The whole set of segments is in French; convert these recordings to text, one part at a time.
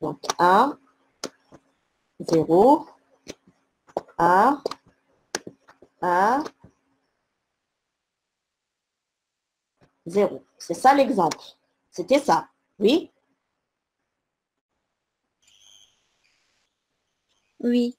Donc 1, 0, 1, 1, 0. C'est ça l'exemple. C'était ça. Oui? Oui.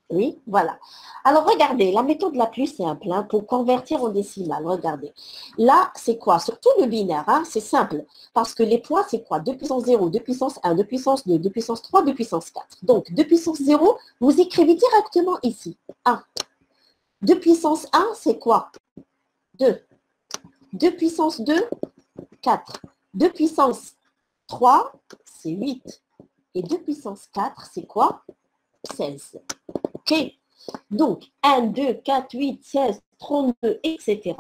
Oui, voilà. Alors, regardez, la méthode la plus simple hein, pour convertir en décimale, regardez. Là, c'est quoi? Surtout le binaire, hein, c'est simple. Parce que les poids, c'est quoi? 2 puissance 0, 2 puissance 1, 2 puissance 2, 2 puissance 3, 2 puissance 4. Donc, 2 puissance 0, vous écrivez directement ici. 1. 2 puissance 1, c'est quoi? 2. 2 puissance 2, 4. 2 puissance 3, c'est 8. Et 2 puissance 4, c'est quoi? 16. OK? Donc, 1, 2, 4, 8, 16, 32, etc.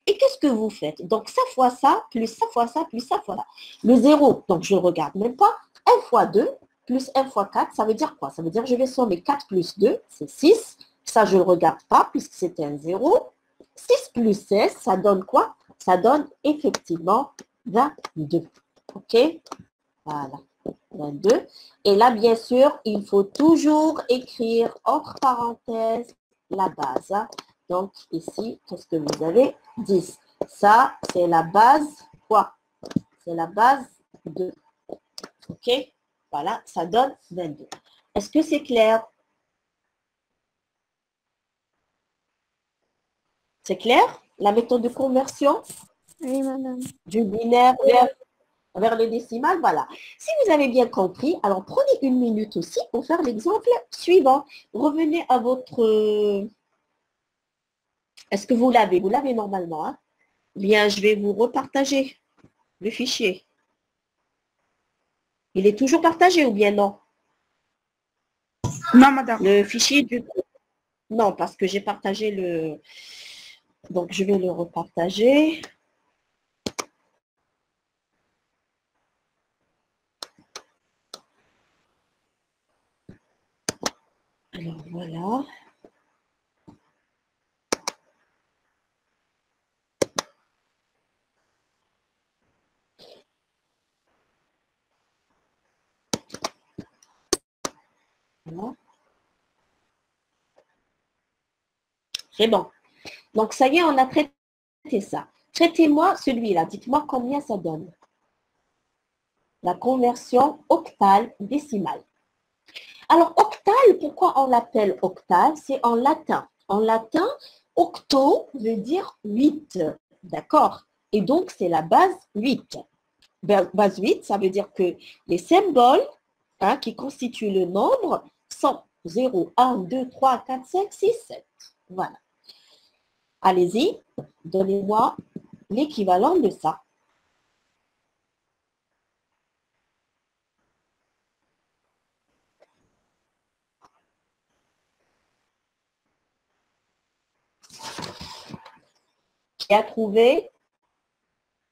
Et qu'est-ce que vous faites? Donc, ça fois ça, plus ça fois ça, plus ça fois ça. Le 0, donc je ne regarde même pas. 1 fois 2, plus 1 fois 4, ça veut dire quoi? Ça veut dire que je vais sommer 4 plus 2, c'est 6. Ça, je ne le regarde pas puisque c'est un 0. 6 plus 16, ça donne quoi? Ça donne effectivement 22. OK? Voilà. 22. Et là, bien sûr, il faut toujours écrire entre parenthèses la base. Hein. Donc, ici, qu'est-ce que vous avez? 10. Ça, c'est la base quoi? C'est la base 2. OK? Voilà, ça donne 22. Est-ce que c'est clair? C'est clair? La méthode de conversion Oui, madame. du binaire vers le décimal, voilà. Si vous avez bien compris, alors prenez une minute aussi pour faire l'exemple suivant. Revenez à votre... Est-ce que vous l'avez? Vous l'avez normalement. Hein? Bien, je vais vous repartager le fichier. Il est toujours partagé ou bien non? Non, madame. Le fichier du... Non, parce que j'ai partagé le... Donc, je vais le repartager. Alors, voilà. Voilà. C'est bon. Donc, ça y est, on a traité ça. Traitez-moi celui-là. Dites-moi combien ça donne. La conversion octale décimale. Alors, octale, pourquoi on l'appelle octale? C'est en latin. En latin, octo veut dire 8. D'accord? Et donc, c'est la base 8. Base 8, ça veut dire que les symboles hein, qui constituent le nombre sont 0, 1, 2, 3, 4, 5, 6, 7. Voilà. Allez-y, donnez-moi l'équivalent de ça. Qui a trouvé?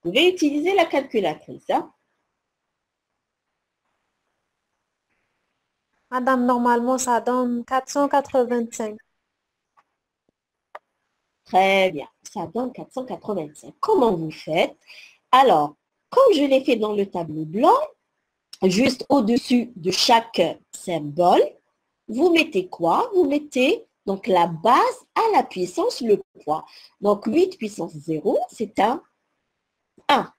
Vous pouvez utiliser la calculatrice. Hein? Madame, normalement, ça donne 485. Très bien, ça donne 485. Comment vous faites? Alors, comme je l'ai fait dans le tableau blanc, juste au-dessus de chaque symbole, vous mettez quoi? Vous mettez donc la base à la puissance, le poids. Donc 8 puissance 0, c'est un 1.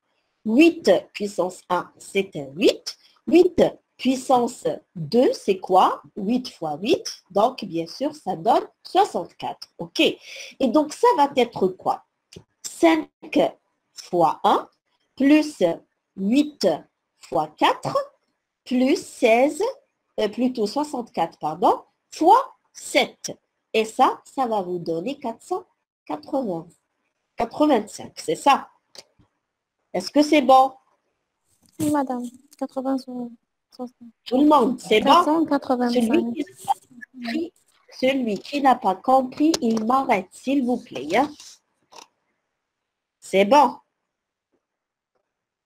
8 puissance 1, c'est un 8. 8 puissance 2, c'est quoi? 8 fois 8. Donc, bien sûr, ça donne 64. OK. Et donc, ça va être quoi? 5 fois 1 plus 8 fois 4 plus 16, plutôt 64, pardon, fois 7. Et ça va vous donner 485. C'est ça. Est-ce que c'est bon? Oui, madame. 80, Tout le monde, c'est bon? 485. Celui qui n'a pas compris, il m'arrête, s'il vous plaît. Hein? C'est bon?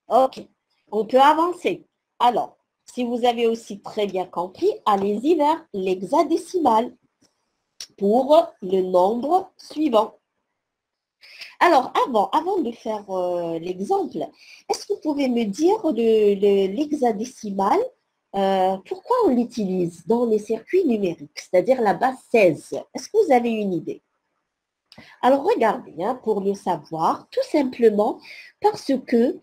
OK. On peut avancer. Alors, si vous avez aussi très bien compris, allez-y vers l'hexadécimal pour le nombre suivant. Alors, avant de faire l'exemple, est-ce que vous pouvez me dire l'hexadécimal Pourquoi on l'utilise dans les circuits numériques, c'est-à-dire la base 16? Est-ce que vous avez une idée? Alors, regardez, hein, pour le savoir, tout simplement parce que,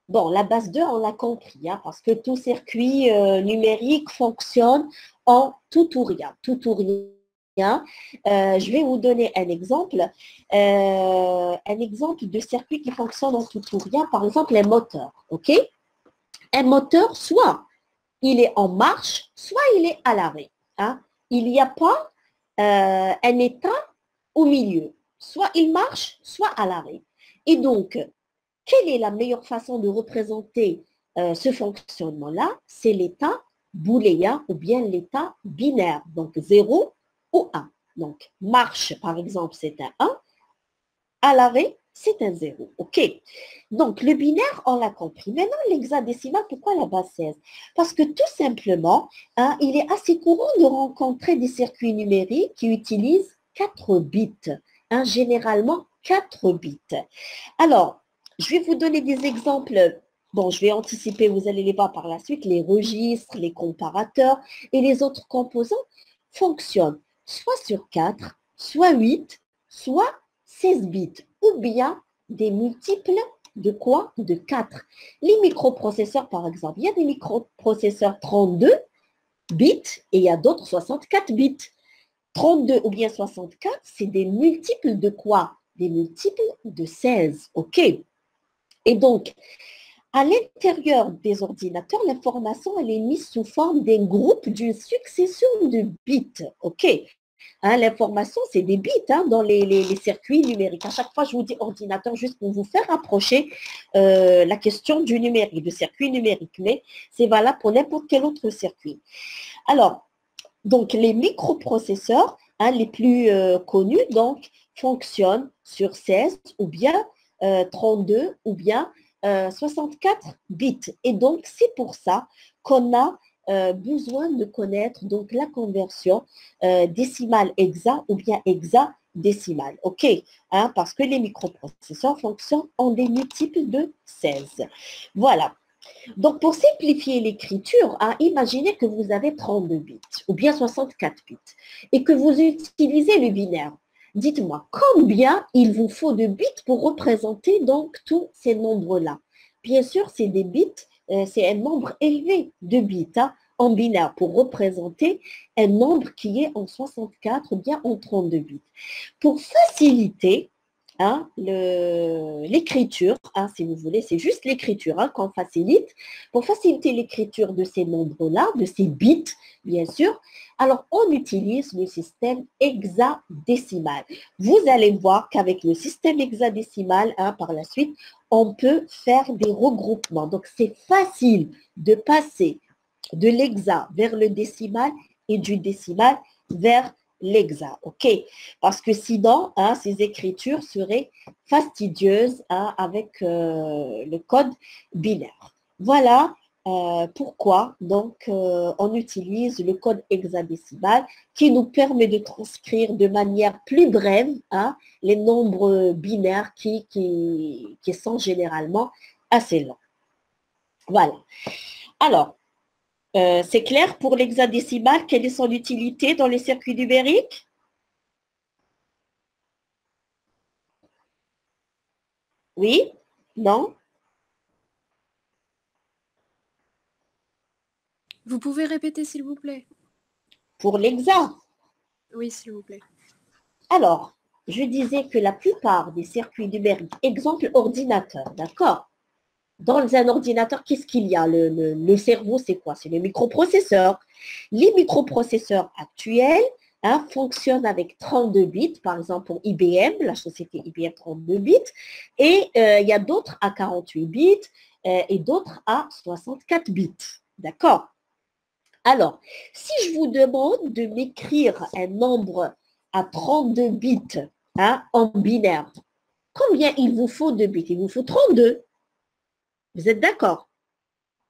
bon, la base 2, on l'a compris, hein, parce que tout circuit numérique fonctionne en tout ou rien. Tout ou rien. Je vais vous donner un exemple de circuit qui fonctionne en tout ou rien, par exemple, un moteur, OK? Un moteur, soit il est en marche, soit il est à l'arrêt. Hein. Il n'y a pas un état au milieu. Soit il marche, soit à l'arrêt. Et donc, quelle est la meilleure façon de représenter ce fonctionnement-là? C'est l'état booléen ou bien l'état binaire, donc 0 ou 1. Donc, marche, par exemple, c'est un 1. À l'arrêt, c'est un 0. OK. Donc, le binaire, on l'a compris. Maintenant, l'hexadécimal, pourquoi la base 16? Parce que tout simplement, hein, il est assez courant de rencontrer des circuits numériques qui utilisent 4 bits. Hein, généralement, 4 bits. Alors, je vais vous donner des exemples. Bon, je vais anticiper, vous allez les voir par la suite. Les registres, les comparateurs et les autres composants fonctionnent soit sur 4, soit 8, soit 16 bits, ou bien des multiples de quoi? De 4. Les microprocesseurs, par exemple, il y a des microprocesseurs 32 bits et il y a d'autres 64 bits. 32 ou bien 64, c'est des multiples de quoi? Des multiples de 16, OK? Et donc, à l'intérieur des ordinateurs, l'information, elle est mise sous forme d'un groupe d'une succession de bits, OK? Hein, l'information, c'est des bits hein, dans les circuits numériques. À chaque fois, je vous dis ordinateur juste pour vous faire approcher la question du numérique, du circuit numérique. Mais c'est valable pour n'importe quel autre circuit. Alors, donc les microprocesseurs, hein, les plus connus, donc, fonctionnent sur 16 ou bien 32 ou bien 64 bits. Et donc, c'est pour ça qu'on a besoin de connaître donc la conversion décimale hexa ou bien hexadécimale. OK, hein, parce que les microprocesseurs fonctionnent en des multiples de 16. Voilà. Donc, pour simplifier l'écriture, hein, imaginez que vous avez 32 bits ou bien 64 bits et que vous utilisez le binaire. Dites-moi, combien il vous faut de bits pour représenter donc tous ces nombres-là? Bien sûr, c'est des bits, c'est un nombre élevé de bits hein, en binaire pour représenter un nombre qui est en 64 ou bien en 32 bits. Pour faciliter hein, l'écriture, hein, si vous voulez, c'est juste l'écriture hein, qu'on facilite. Pour faciliter l'écriture de ces nombres-là, de ces bits, bien sûr, alors on utilise le système hexadécimal. Vous allez voir qu'avec le système hexadécimal, hein, par la suite, on peut faire des regroupements. Donc, c'est facile de passer de l'hexa vers le décimal et du décimal vers l'hexa, OK? Parce que sinon, hein, ces écritures seraient fastidieuses hein, avec le code binaire. Voilà pourquoi donc on utilise le code hexadécimal qui nous permet de transcrire de manière plus brève hein, les nombres binaires qui sont généralement assez longs. Voilà. Alors, c'est clair pour l'hexadécimal, quelle est son utilité dans les circuits numériques? Oui? Non? Vous pouvez répéter, s'il vous plaît? Pour l'hexa. Oui, s'il vous plaît. Alors, je disais que la plupart des circuits numériques, exemple ordinateur, d'accord? Dans un ordinateur, qu'est-ce qu'il y a? Le cerveau, c'est quoi? C'est le microprocesseur. Les microprocesseurs actuels hein, fonctionnent avec 32 bits, par exemple pour IBM, la société IBM 32 bits, et il y a d'autres à 48 bits et d'autres à 64 bits. D'accord? Alors, si je vous demande de m'écrire un nombre à 32 bits hein, en binaire, combien il vous faut de bits? Il vous faut 32. Vous êtes d'accord?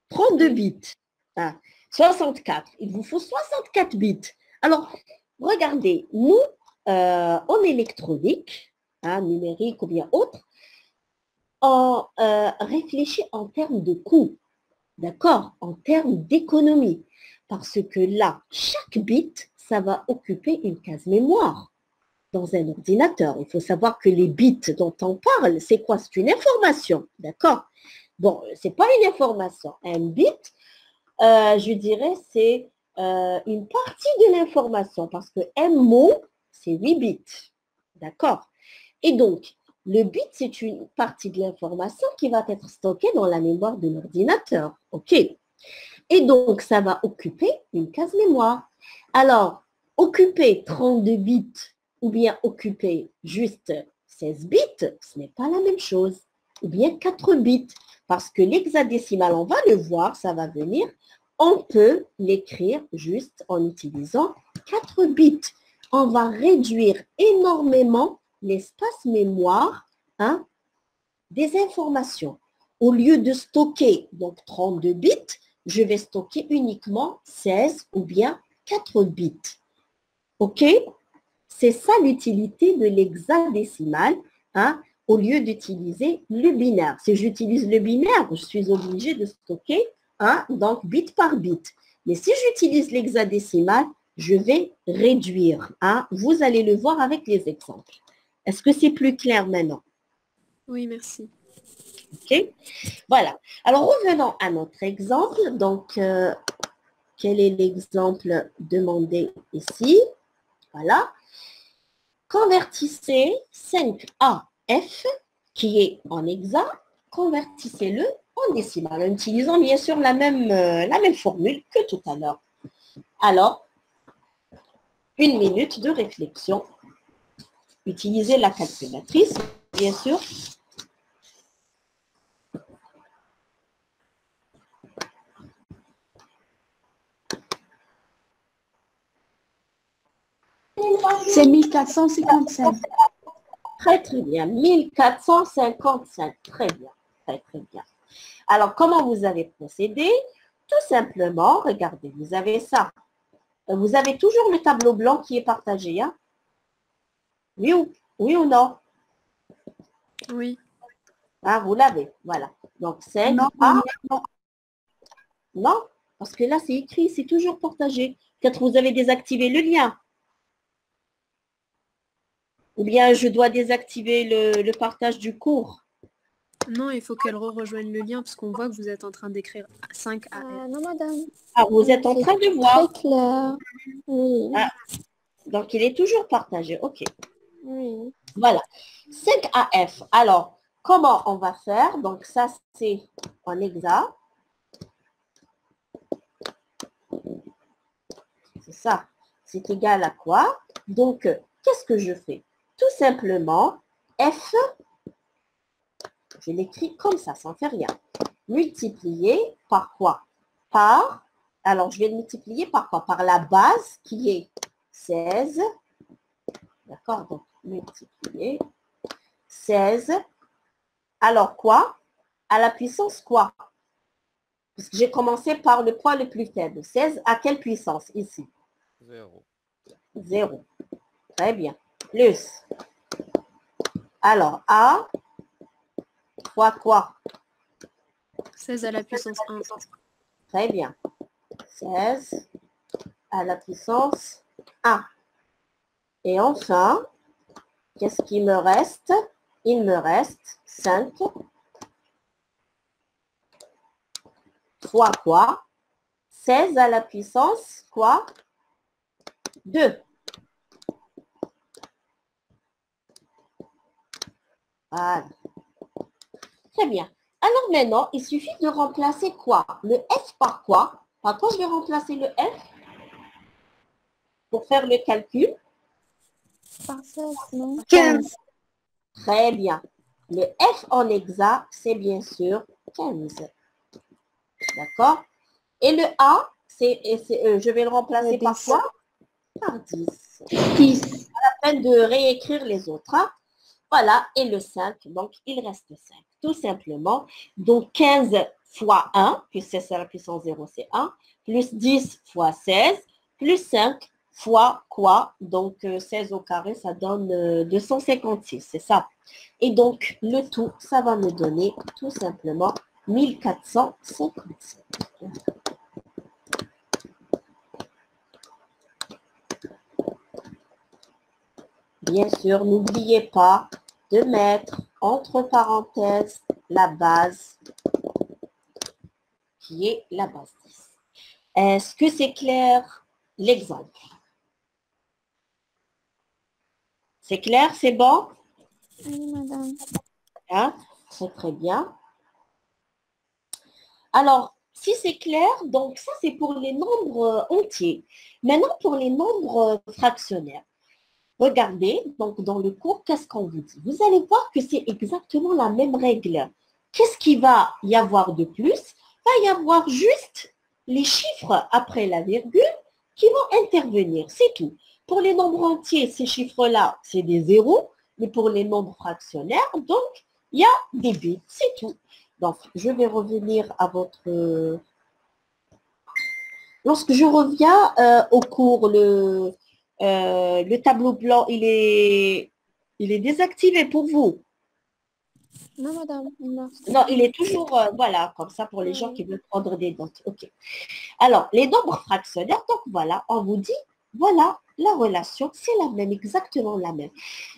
32 Oui. bits. Hein, 64. Il vous faut 64 bits. Alors, regardez, nous, en électronique, hein, numérique ou bien autre, on réfléchit en termes de coût, d'accord? En termes d'économie. Parce que là, chaque bit, ça va occuper une case mémoire dans un ordinateur. Il faut savoir que les bits dont on parle, c'est quoi? C'est une information, d'accord? Bon, ce n'est pas une information. Un bit, je dirais, c'est une partie de l'information parce qu'un mot, c'est 8 bits, d'accord? Et donc, le bit, c'est une partie de l'information qui va être stockée dans la mémoire de l'ordinateur, ok? Et donc, ça va occuper une case mémoire. Alors, occuper 32 bits ou bien occuper juste 16 bits, ce n'est pas la même chose. Ou bien 4 bits, parce que l'hexadécimal, on va le voir, ça va venir, on peut l'écrire juste en utilisant 4 bits. On va réduire énormément l'espace mémoire des informations. Au lieu de stocker donc 32 bits, je vais stocker uniquement 16 ou bien 4 bits. OK? C'est ça l'utilité de l'hexadécimal, au lieu d'utiliser le binaire. Si j'utilise le binaire, je suis obligée de stocker donc bit par bit. Mais si j'utilise l'hexadécimal, je vais réduire. Vous allez le voir avec les exemples. Est-ce que c'est plus clair maintenant? Oui, merci. OK? Voilà. Alors, revenons à notre exemple. Donc, quel est l'exemple demandé ici? Voilà. Convertissez 5AF, qui est en hexa, convertissez-le en décimal, en utilisant bien sûr la même formule que tout à l'heure. Alors, 1 minute de réflexion. Utilisez la calculatrice, bien sûr. C'est 1455. Très, très bien. 1455. Très bien. Très, très bien. Alors, comment vous avez procédé? Tout simplement, regardez, vous avez ça. Vous avez toujours le tableau blanc qui est partagé. Oui ou non? Oui. Vous l'avez. Voilà. Donc, 5 Non, A. Non, parce que là, c'est écrit, c'est toujours partagé. Peut-être vous avez désactivé le lien. Ou bien je dois désactiver le partage du cours. Non, il faut qu'elle rejoigne le lien parce qu'on voit que vous êtes en train d'écrire 5 AF. non, madame. Vous êtes en train de voir. Très clair. Oui. Donc, il est toujours partagé. OK. Oui. Voilà. 5 AF. Alors, comment on va faire? Donc, ça, c'est en hexa. C'est ça. C'est égal à quoi? Donc, qu'est-ce que je fais? Tout simplement, F, je l'écris comme ça, sans faire rien. Multiplié par quoi? Par, alors je vais le multiplier par quoi? Par la base qui est 16. D'accord? Donc, multiplier 16. Alors quoi? À la puissance quoi? Puisque j'ai commencé par le poids le plus faible. 16 à quelle puissance ici? 0. 0. Très bien. Plus. Alors, A fois quoi? 16 à la puissance 1. Très bien. 16 à la puissance 1. Et enfin, qu'est-ce qu'il me reste? Il me reste 5 fois quoi? 16 à la puissance quoi? 2. Voilà. Très bien. Alors maintenant, il suffit de remplacer quoi? Le F par quoi? Par quoi je vais remplacer le F? Pour faire le calcul? Par 16, non? 15. Très bien. Le F en hexa, c'est bien sûr 15. D'accord? Et le A, je vais le remplacer par quoi? Par 10. 10. Pas la peine de réécrire les autres. Voilà, et le 5, donc il reste 5, tout simplement. Donc 15 fois 1, puisque c'est la puissance 0, c'est 1, plus 10 fois 16, plus 5 fois quoi? Donc 16 au carré, ça donne 256, c'est ça. Et donc le tout, ça va me donner tout simplement 1455. bien sûr, n'oubliez pas de mettre entre parenthèses la base qui est la base 10. Est-ce que c'est clair l'exemple? C'est clair, c'est bon? Oui, madame. Hein? C'est très bien. Alors, si c'est clair, donc ça c'est pour les nombres entiers. Maintenant, pour les nombres fractionnaires. Regardez, donc dans le cours, qu'est-ce qu'on vous dit? Vous allez voir que c'est exactement la même règle. Qu'est-ce qu'il va y avoir de plus? Il va y avoir juste les chiffres après la virgule qui vont intervenir, c'est tout. Pour les nombres entiers, ces chiffres-là, c'est des zéros, mais pour les nombres fractionnaires, donc, il y a des bits, c'est tout. Donc, je vais revenir à votre... Lorsque je reviens au cours, le tableau blanc, il est désactivé pour vous. Non, madame. Non, il est toujours, voilà, comme ça pour les gens qui veulent prendre des notes. OK. Alors, les nombres fractionnaires, donc voilà, on vous dit, voilà, la relation, c'est la même, exactement la même.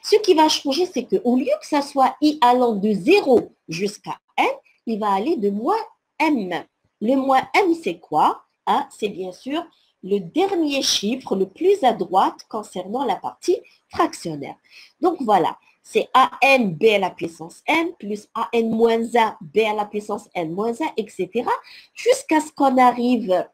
Ce qui va changer, c'est qu'au lieu que ça soit i allant de 0 jusqu'à n, il va aller de moins m. Le moins m, c'est quoi? Hein? C'est bien sûr le dernier chiffre le plus à droite concernant la partie fractionnaire. Donc voilà, c'est an b à la puissance n plus an moins 1 b à la puissance n moins 1, etc. jusqu'à ce qu'on arrive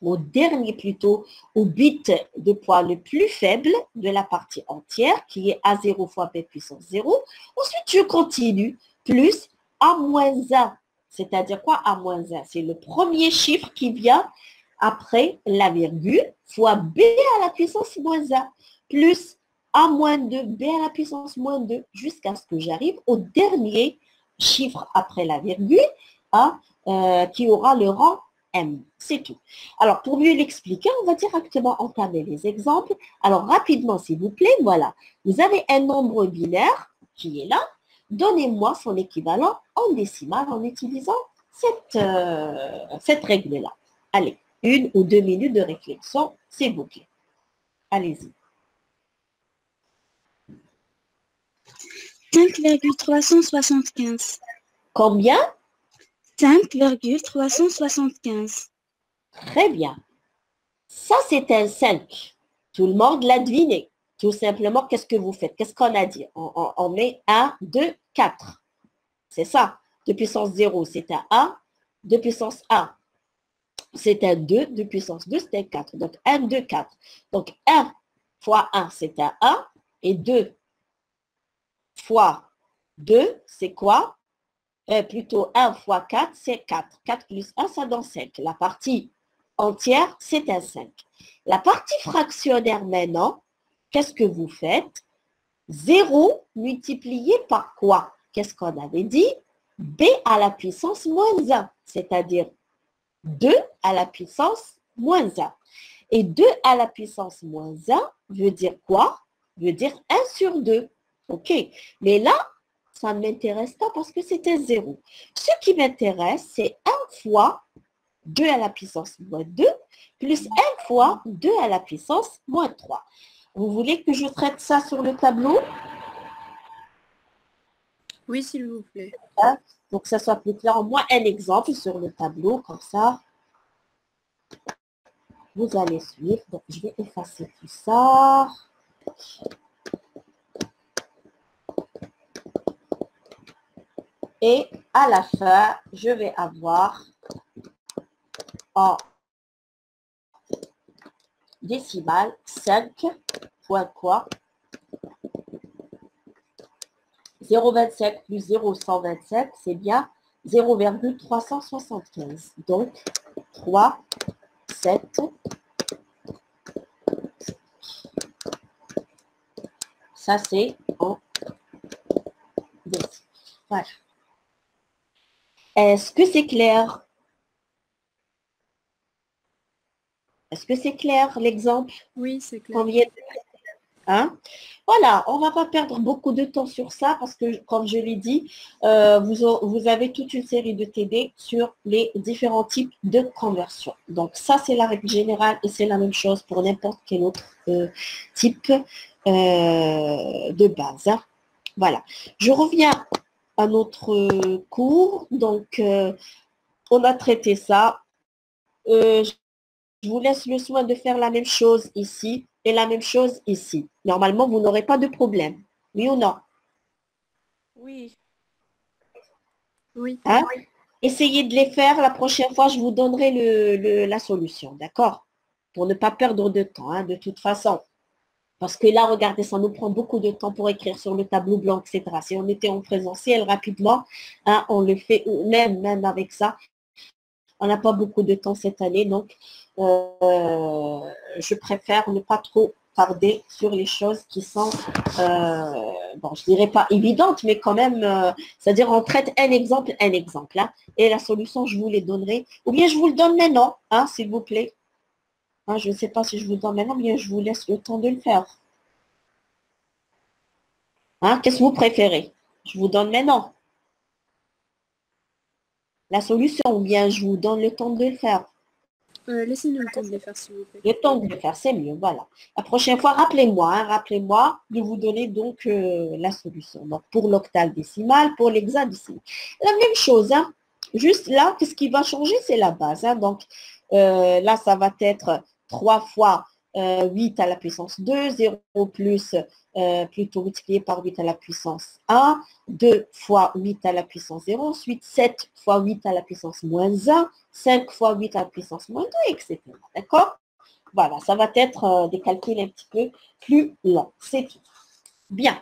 au dernier plutôt, au bit de poids le plus faible de la partie entière, qui est A0 fois B puissance 0. Ensuite, je continue, plus A moins 1. C'est-à-dire quoi A moins 1? C'est le premier chiffre qui vient après la virgule, fois B à la puissance moins 1, plus A moins 2, B à la puissance moins 2, jusqu'à ce que j'arrive au dernier chiffre après la virgule, hein, qui aura le rang M. C'est tout. Alors, pour mieux l'expliquer, on va directement entamer les exemples. Alors, rapidement, s'il vous plaît, voilà. Vous avez un nombre binaire qui est là. Donnez-moi son équivalent en décimale en utilisant cette règle-là. Allez, 1 ou 2 minutes de réflexion, s'il vous plaît. Allez-y. 5,375. Combien? 5,375. Très bien. Ça, c'est un 5. Tout le monde l'a deviné. Tout simplement, qu'est-ce que vous faites? Qu'est-ce qu'on a dit? On met 1, 2, 4. C'est ça. 2 puissance 0, c'est un 1. 2 puissance 1, c'est un 2. 2 puissance 2, c'est un 4. Donc, 1, 2, 4. Donc, 1 fois 1, c'est un 1. Et 2 fois 2, c'est quoi? Plutôt 1 fois 4, c'est 4. 4 plus 1, ça donne 5. La partie entière, c'est un 5. La partie fractionnaire maintenant, qu'est-ce que vous faites? 0 multiplié par quoi? Qu'est-ce qu'on avait dit? B à la puissance moins 1, c'est-à-dire 2 à la puissance moins 1. Et 2 à la puissance moins 1 veut dire quoi? Veut dire 1 sur 2. OK. Mais là, ça ne m'intéresse pas parce que c'est un 0. Ce qui m'intéresse, c'est 1 fois 2 à la puissance moins 2 plus 1 fois 2 à la puissance moins 3. Vous voulez que je traite ça sur le tableau? Oui, s'il vous plaît. Hein? Pour que ça soit plus clair, au moins un exemple sur le tableau, comme ça, vous allez suivre. Donc, je vais effacer tout ça. Et à la fin, je vais avoir en décimale 5 point quoi? 0,25 plus 0,125, c'est bien 0,375. Donc, 3, 7. Ça, c'est en décimale. Voilà. Est-ce que c'est clair? Est-ce que c'est clair l'exemple? Oui, c'est clair. Combien? Hein? Voilà, on ne va pas perdre beaucoup de temps sur ça parce que, comme je l'ai dit, vous avez toute une série de TD sur les différents types de conversion. Donc, ça, c'est la règle générale et c'est la même chose pour n'importe quel autre type de base. Hein. Voilà. Je reviens à notre cours. Donc, on a traité ça. Je vous laisse le soin de faire la même chose ici et la même chose ici. Normalement, vous n'aurez pas de problème. Oui ou non? Oui. Oui. Hein? Essayez de les faire. La prochaine fois, je vous donnerai la solution. D'accord? Pour ne pas perdre de temps, hein, de toute façon. Parce que là, regardez, ça nous prend beaucoup de temps pour écrire sur le tableau blanc, etc. Si on était en présentiel rapidement, hein, on le fait, même avec ça, on n'a pas beaucoup de temps cette année, donc je préfère ne pas trop tarder sur les choses qui sont, bon, je dirais pas évidentes, mais quand même, c'est-à-dire on traite un exemple, hein, et la solution, je vous les donnerai. Ou bien je vous le donne maintenant, hein, s'il vous plaît. Hein, je ne sais pas si je vous le donne maintenant, bien je vous laisse le temps de le faire. Hein, qu'est-ce que vous préférez? Je vous donne maintenant la solution, ou bien je vous donne le temps de le faire. Laissez-nous le temps de les faire, s'il vous plaît. Le temps de le faire, c'est mieux, voilà. La prochaine fois, rappelez-moi, hein, rappelez-moi de vous donner donc la solution. Donc, pour l'octave décimal, pour l'hexadécimal. La même chose, hein. Juste là, qu'est-ce qui va changer? C'est la base. Hein. Donc, là, ça va être 3 fois 8 à la puissance 2, 0 plus, plutôt multiplié par 8 à la puissance 1, 2 fois 8 à la puissance 0, ensuite 7 fois 8 à la puissance moins 1, 5 fois 8 à la puissance moins 2, etc. D'accord? Voilà, ça va être des calculs un petit peu plus longs. C'est tout. Bien.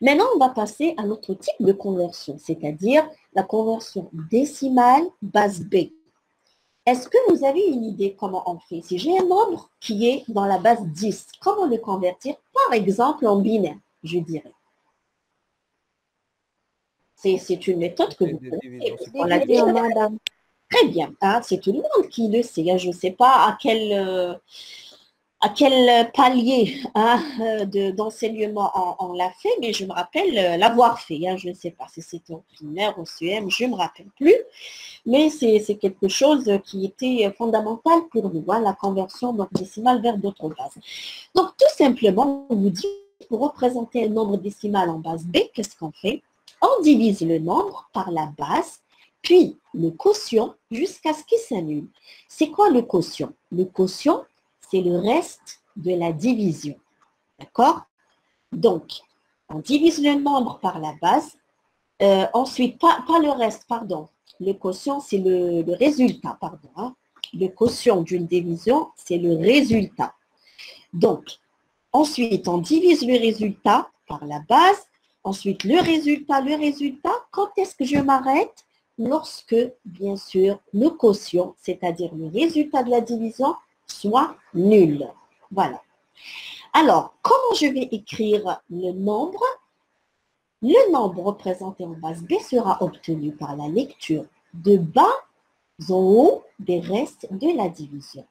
Maintenant, on va passer à notre type de conversion, c'est-à-dire la conversion décimale base B. Est-ce que vous avez une idée comment on fait? Si j'ai un nombre qui est dans la base 10, comment le convertir, par exemple, en binaire, je dirais? C'est une méthode que vous connaissez. On l'a déjà. Madame. Très bien. Hein, c'est tout le monde qui le sait. Hein, je ne sais pas à quel palier hein, d'enseignement on l'a fait, mais je me rappelle l'avoir fait. Hein, je ne sais pas si c'était en primaire, au CM, je ne me rappelle plus. Mais c'est quelque chose qui était fondamental pour nous, hein, la conversion donc, décimale vers d'autres bases. Donc, tout simplement, on vous dit, pour représenter un nombre décimal en base B, qu'est-ce qu'on fait? On divise le nombre par la base, puis le quotient jusqu'à ce qu'il s'annule. C'est quoi le quotient? Le quotient, c'est le reste de la division. D'accord? Donc, on divise le nombre par la base. Ensuite, pas le reste, pardon. Le quotient, c'est le résultat, pardon. Hein. Le quotient d'une division, c'est le résultat. Donc, ensuite, on divise le résultat par la base. Ensuite, le résultat, quand est-ce que je m'arrête? Lorsque, bien sûr, le quotient, c'est-à-dire le résultat de la division, soit nul. Voilà. Alors, comment je vais écrire le nombre? Le nombre représenté en base B sera obtenu par la lecture de bas en haut des restes de la division.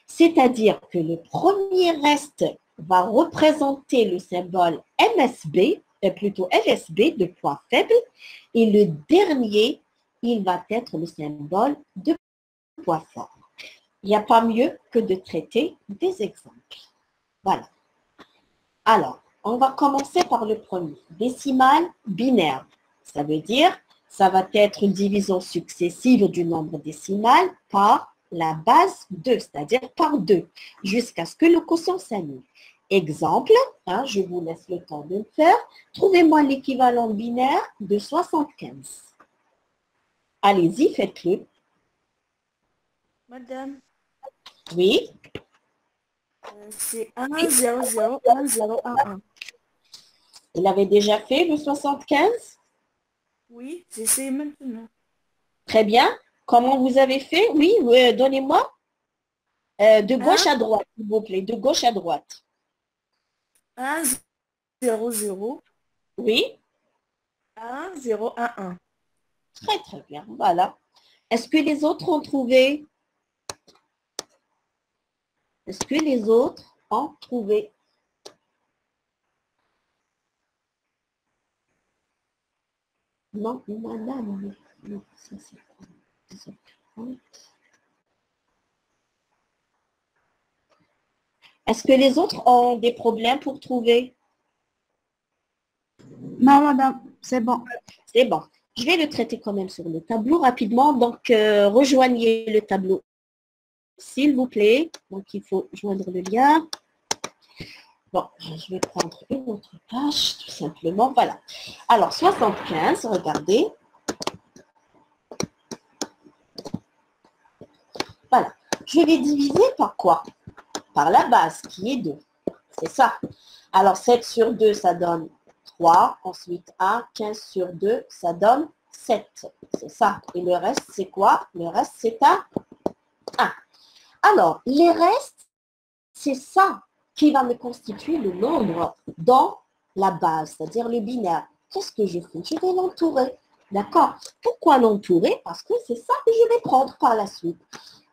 C'est-à-dire que le premier reste va représenter le symbole MSB, plutôt FSB de poids faible, et le dernier, il va être le symbole de poids fort. Il n'y a pas mieux que de traiter des exemples. Voilà. Alors, on va commencer par le premier, décimal binaire. Ça veut dire, ça va être une division successive du nombre décimal par la base 2, c'est-à-dire par 2, jusqu'à ce que le quotient s'annule. Exemple, hein, je vous laisse le temps de le faire. Trouvez-moi l'équivalent binaire de 75. Allez-y, faites-le. Madame, Oui. c'est 1, 0, 0, 1, 0, 1, 1. Il avait déjà fait le 75? Oui, j'essaie maintenant. Très bien. Comment vous avez fait? Oui, donnez-moi. De 1, gauche à droite, s'il vous plaît. De gauche à droite. 1, 0, 0, Oui, 1, 0, 1, 1. très très bien. Voilà. Est-ce que les autres ont trouvé? Est-ce que les autres ont trouvé? Non, madame. Non, ça c'est pas. Est-ce que les autres ont des problèmes pour trouver? Non, madame, c'est bon. C'est bon. Je vais le traiter quand même sur le tableau rapidement. Donc, rejoignez le tableau, s'il vous plaît. Donc, il faut joindre le lien. Bon, je vais prendre une autre page, tout simplement. Voilà. Alors, 75, regardez. Voilà. Je vais diviser par quoi? Par la base, qui est 2. C'est ça. Alors, 7 sur 2, ça donne 3. Ensuite, 1. 15 sur 2, ça donne 7. C'est ça. Et le reste, c'est quoi? Le reste, c'est un 1. Alors, les restes, c'est ça qui va me constituer le nombre dans la base, c'est-à-dire le binaire. Qu'est-ce que je fais? Je vais l'entourer. D'accord? Pourquoi l'entourer? Parce que c'est ça que je vais prendre par la suite.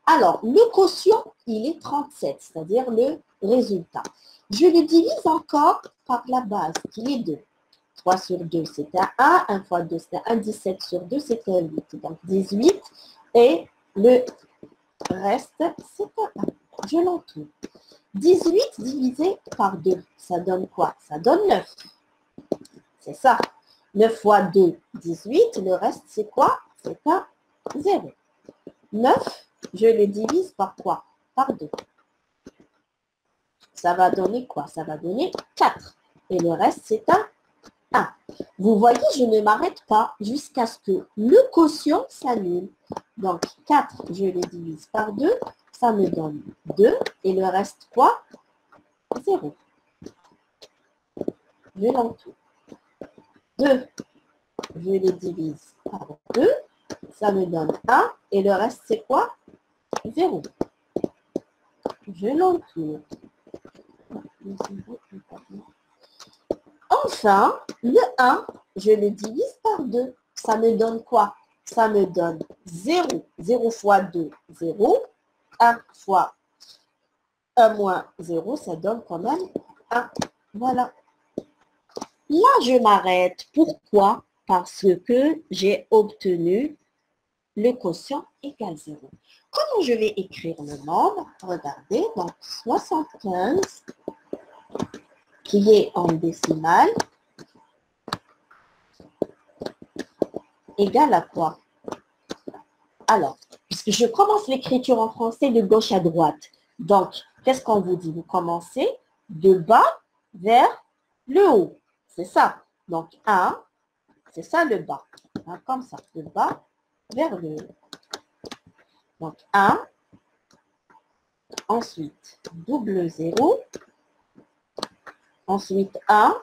Alors, le quotient, il est 37, c'est-à-dire le résultat. Je le divise encore par la base, qui est 2. 3 sur 2, c'est un 1. 1 fois 2, c'est un 17 sur 2, c'est un 8. Donc, 18. Et le reste, c'est un 1. Je l'entoure. 18 divisé par 2, ça donne quoi? Ça donne 9. C'est ça. 9 fois 2, 18. Le reste, c'est quoi? C'est un 0. 9, je le divise par quoi? Par 2. Ça va donner quoi? Ça va donner 4. Et le reste, c'est un 1. Vous voyez, je ne m'arrête pas jusqu'à ce que le quotient s'annule. Donc, 4, je le divise par 2. Ça me donne 2. Et le reste, quoi? 0. Je l'entoure. 2, je le divise par 2. Ça me donne 1. Et le reste, c'est quoi? 0. Je l'entoure. Enfin, le 1, je le divise par 2. Ça me donne quoi? Ça me donne 0. 0 fois 2, 0. 1 fois 1 moins 0, ça donne quand même 1. Voilà. Là, je m'arrête. Pourquoi? Parce que j'ai obtenu le quotient égale 0. Comment je vais écrire le nombre? Regardez, donc 75, qui est en décimale, égale à quoi? Alors, puisque je commence l'écriture en français de gauche à droite, donc, qu'est-ce qu'on vous dit? Vous commencez de bas vers le haut. C'est ça. Donc, 1, c'est ça le bas. Hein, comme ça, de bas vers le haut. Donc, 1, ensuite, double 0, ensuite 1,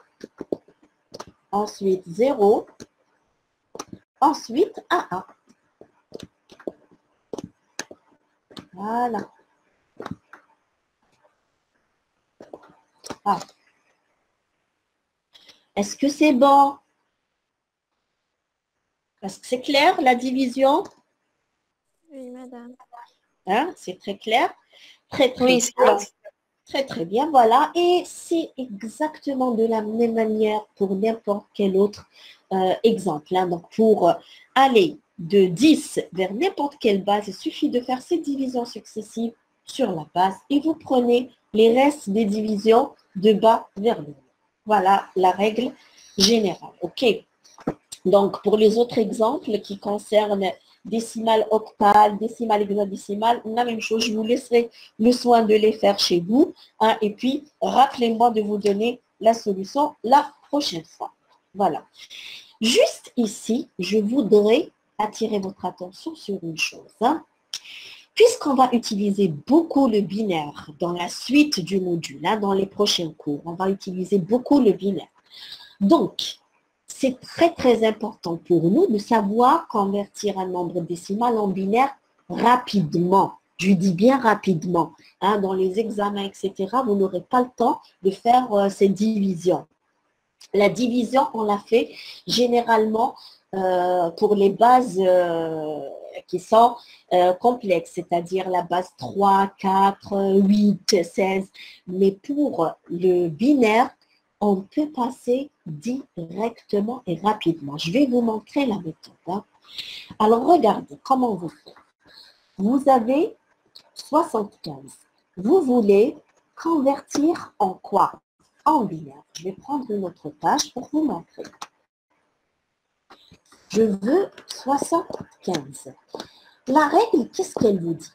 ensuite 0, ensuite 1. Voilà. Ah. Est-ce que c'est bon? Est-ce que c'est clair, la division? Oui, madame. Hein, c'est très clair? Très, très Oui, bien. c'est bon. Très, très bien, voilà. Et c'est exactement de la même manière pour n'importe quel autre exemple. Hein. Donc, pour aller de 10 vers n'importe quelle base, il suffit de faire ces divisions successives sur la base et vous prenez les restes des divisions de bas vers le haut. Voilà la règle générale. OK. Donc, pour les autres exemples qui concernent décimale octale, décimale hexadécimale, la même chose, je vous laisserai le soin de les faire chez vous. Hein, et puis, rappelez-moi de vous donner la solution la prochaine fois. Voilà. Juste ici, je voudrais attirer votre attention sur une chose. Hein. Puisqu'on va utiliser beaucoup le binaire dans la suite du module, hein, dans les prochains cours, on va utiliser beaucoup le binaire. Donc, c'est très, très important pour nous de savoir convertir un nombre décimal en binaire rapidement. Je dis bien rapidement. Hein, dans les examens, etc., vous n'aurez pas le temps de faire ces divisions. La division, on l'a fait généralement pour les bases qui sont complexes, c'est-à-dire la base 3, 4, 8, 16. Mais pour le binaire, on peut passer directement et rapidement. Je vais vous montrer la méthode. Hein. Alors, regardez comment vous faites. Vous avez 75. Vous voulez convertir en quoi? En binaire. Je vais prendre une autre page pour vous montrer. Je veux 75. La règle, qu'est-ce qu'elle vous dit?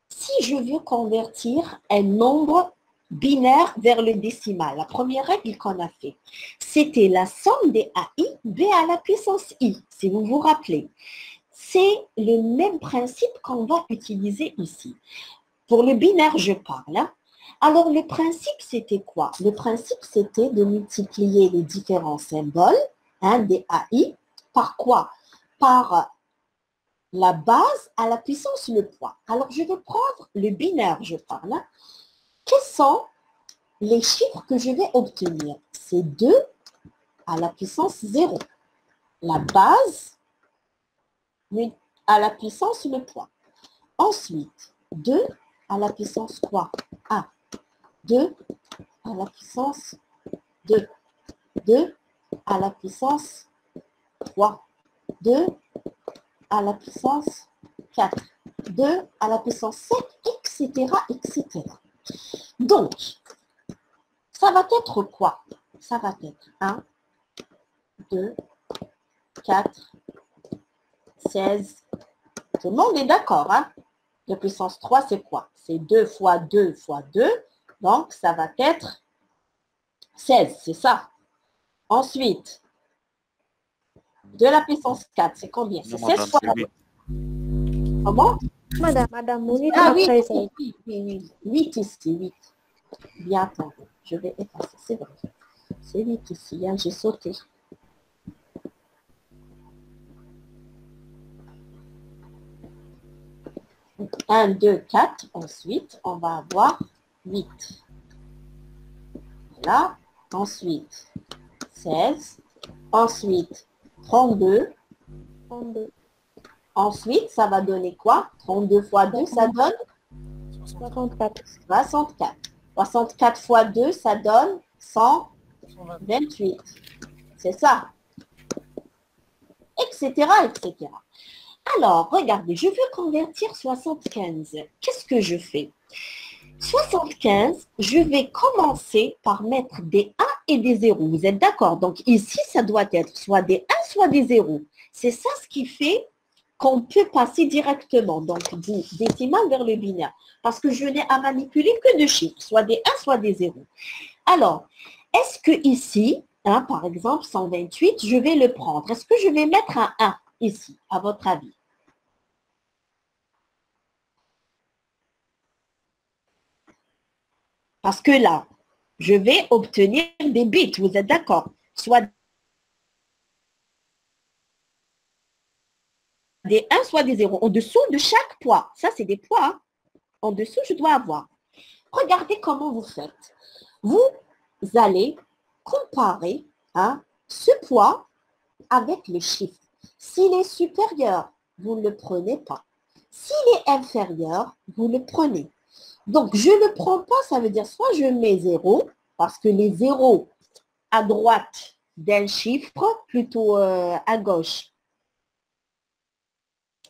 Si je veux convertir un nombre binaire vers le décimal, la première règle qu'on a fait, c'était la somme des AI, b à la puissance i, si vous vous rappelez. C'est le même principe qu'on va utiliser ici. Pour le binaire, je parle. Hein. Alors, le principe, c'était quoi? Le principe, c'était de multiplier les différents symboles hein, des AI par quoi? Par la base à la puissance le poids. Alors, je vais prendre le binaire, je parle. Hein. Quels sont les chiffres que je vais obtenir? C'est 2 à la puissance 0. La base à la puissance le poids. Ensuite, 2 à la puissance quoi? 1. 2 à la puissance 2. 2 à la puissance 3. 2 à la puissance 4. 2 à la puissance 7, etc., etc. Donc, ça va être quoi? Ça va être 1, 2, 4, 16. Tout le monde est d'accord, hein? La puissance 3, c'est quoi? C'est 2 fois 2 fois 2. Donc, ça va être 16, c'est ça. Ensuite, de la puissance 4, c'est combien? C'est 16 fois 2. Comment? Madame, on est Ah oui, après, oui. 8 ici, 8. Bien, attends, je vais effacer, c'est vrai. C'est 8 ici, hein, j'ai sauté. Donc, 1, 2, 4. Ensuite, on va avoir 8. Voilà. Ensuite, 16. Ensuite, 32. 32. Ensuite, ça va donner quoi? 32 fois 2, ça donne 64. 64. 64 fois 2, ça donne 128. C'est ça. Etc., etc. Alors, regardez, je veux convertir 75. Qu'est-ce que je fais? 75, je vais commencer par mettre des 1 et des 0. Vous êtes d'accord? Donc ici, ça doit être soit des 1, soit des 0. C'est ça ce qui fait qu'on peut passer directement donc du décimal vers le binaire. Parce que je n'ai à manipuler que deux chiffres, soit des 1, soit des 0. Alors, est-ce que ici, hein, par exemple, 128, je vais le prendre? Est-ce que je vais mettre un 1 ici, à votre avis? Parce que là, je vais obtenir des bits, vous êtes d'accord? Soit des 1, soit des 0. En dessous de chaque poids. Ça, c'est des poids. Hein. En dessous, je dois avoir. Regardez comment vous faites. Vous allez comparer hein, ce poids avec les chiffres. S'il est supérieur, vous ne le prenez pas. S'il est inférieur, vous le prenez. Donc, je ne le prends pas, ça veut dire soit je mets 0, parce que les zéros à droite d'un chiffre, plutôt à gauche,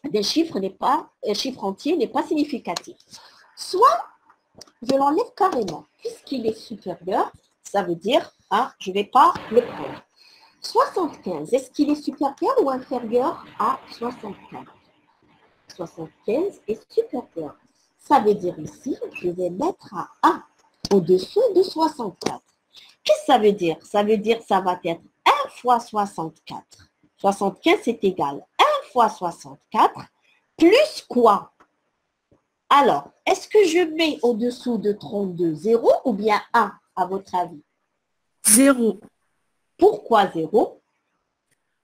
des chiffres n'est pas, un chiffre entier n'est pas significatif. Soit je l'enlève carrément. Puisqu'il est supérieur, ça veut dire, hein, je ne vais pas le prendre. 75, est-ce qu'il est supérieur ou inférieur à 64? 75 est supérieur. Ça veut dire ici, je vais mettre à 1 au-dessous de 64. Qu'est-ce que ça veut dire? Ça veut dire ça va être 1 fois 64. 75, c'est égal. 1 fois 64, plus quoi? Alors, est-ce que je mets au-dessous de 32 0 ou bien 1, à votre avis? 0. Pourquoi 0?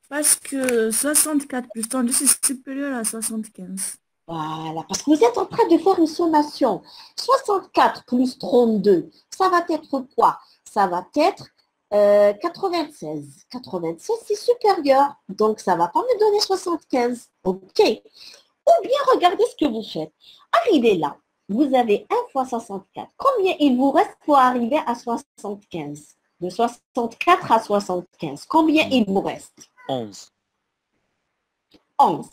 Parce que 64 plus 32, c'est supérieur à 75. Voilà, parce que vous êtes en train de faire une sommation. 64 plus 32, ça va être quoi? Ça va être 96. 96, c'est supérieur. Donc, ça ne va pas me donner 75. OK. Ou bien, regardez ce que vous faites. Arrivez là. Vous avez 1 fois 64. Combien il vous reste pour arriver à 75? De 64 à 75. Combien il vous reste? 11. 11.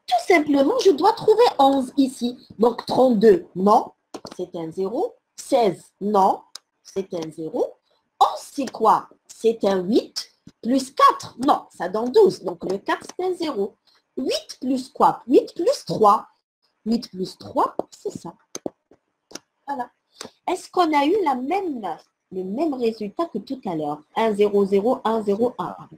Tout simplement, je dois trouver 11 ici. Donc, 32, non, c'est un 0. 16, non, c'est un 0. 11, c'est quoi? C'est un 8 plus 4, non, ça donne 12. Donc, le 4, c'est un 0. 8 plus quoi? 8 plus 3. 8 plus 3, c'est ça. Voilà. Est-ce qu'on a eu le même résultat que tout à l'heure? 1, 0, 0, 1, 0, 1, 1.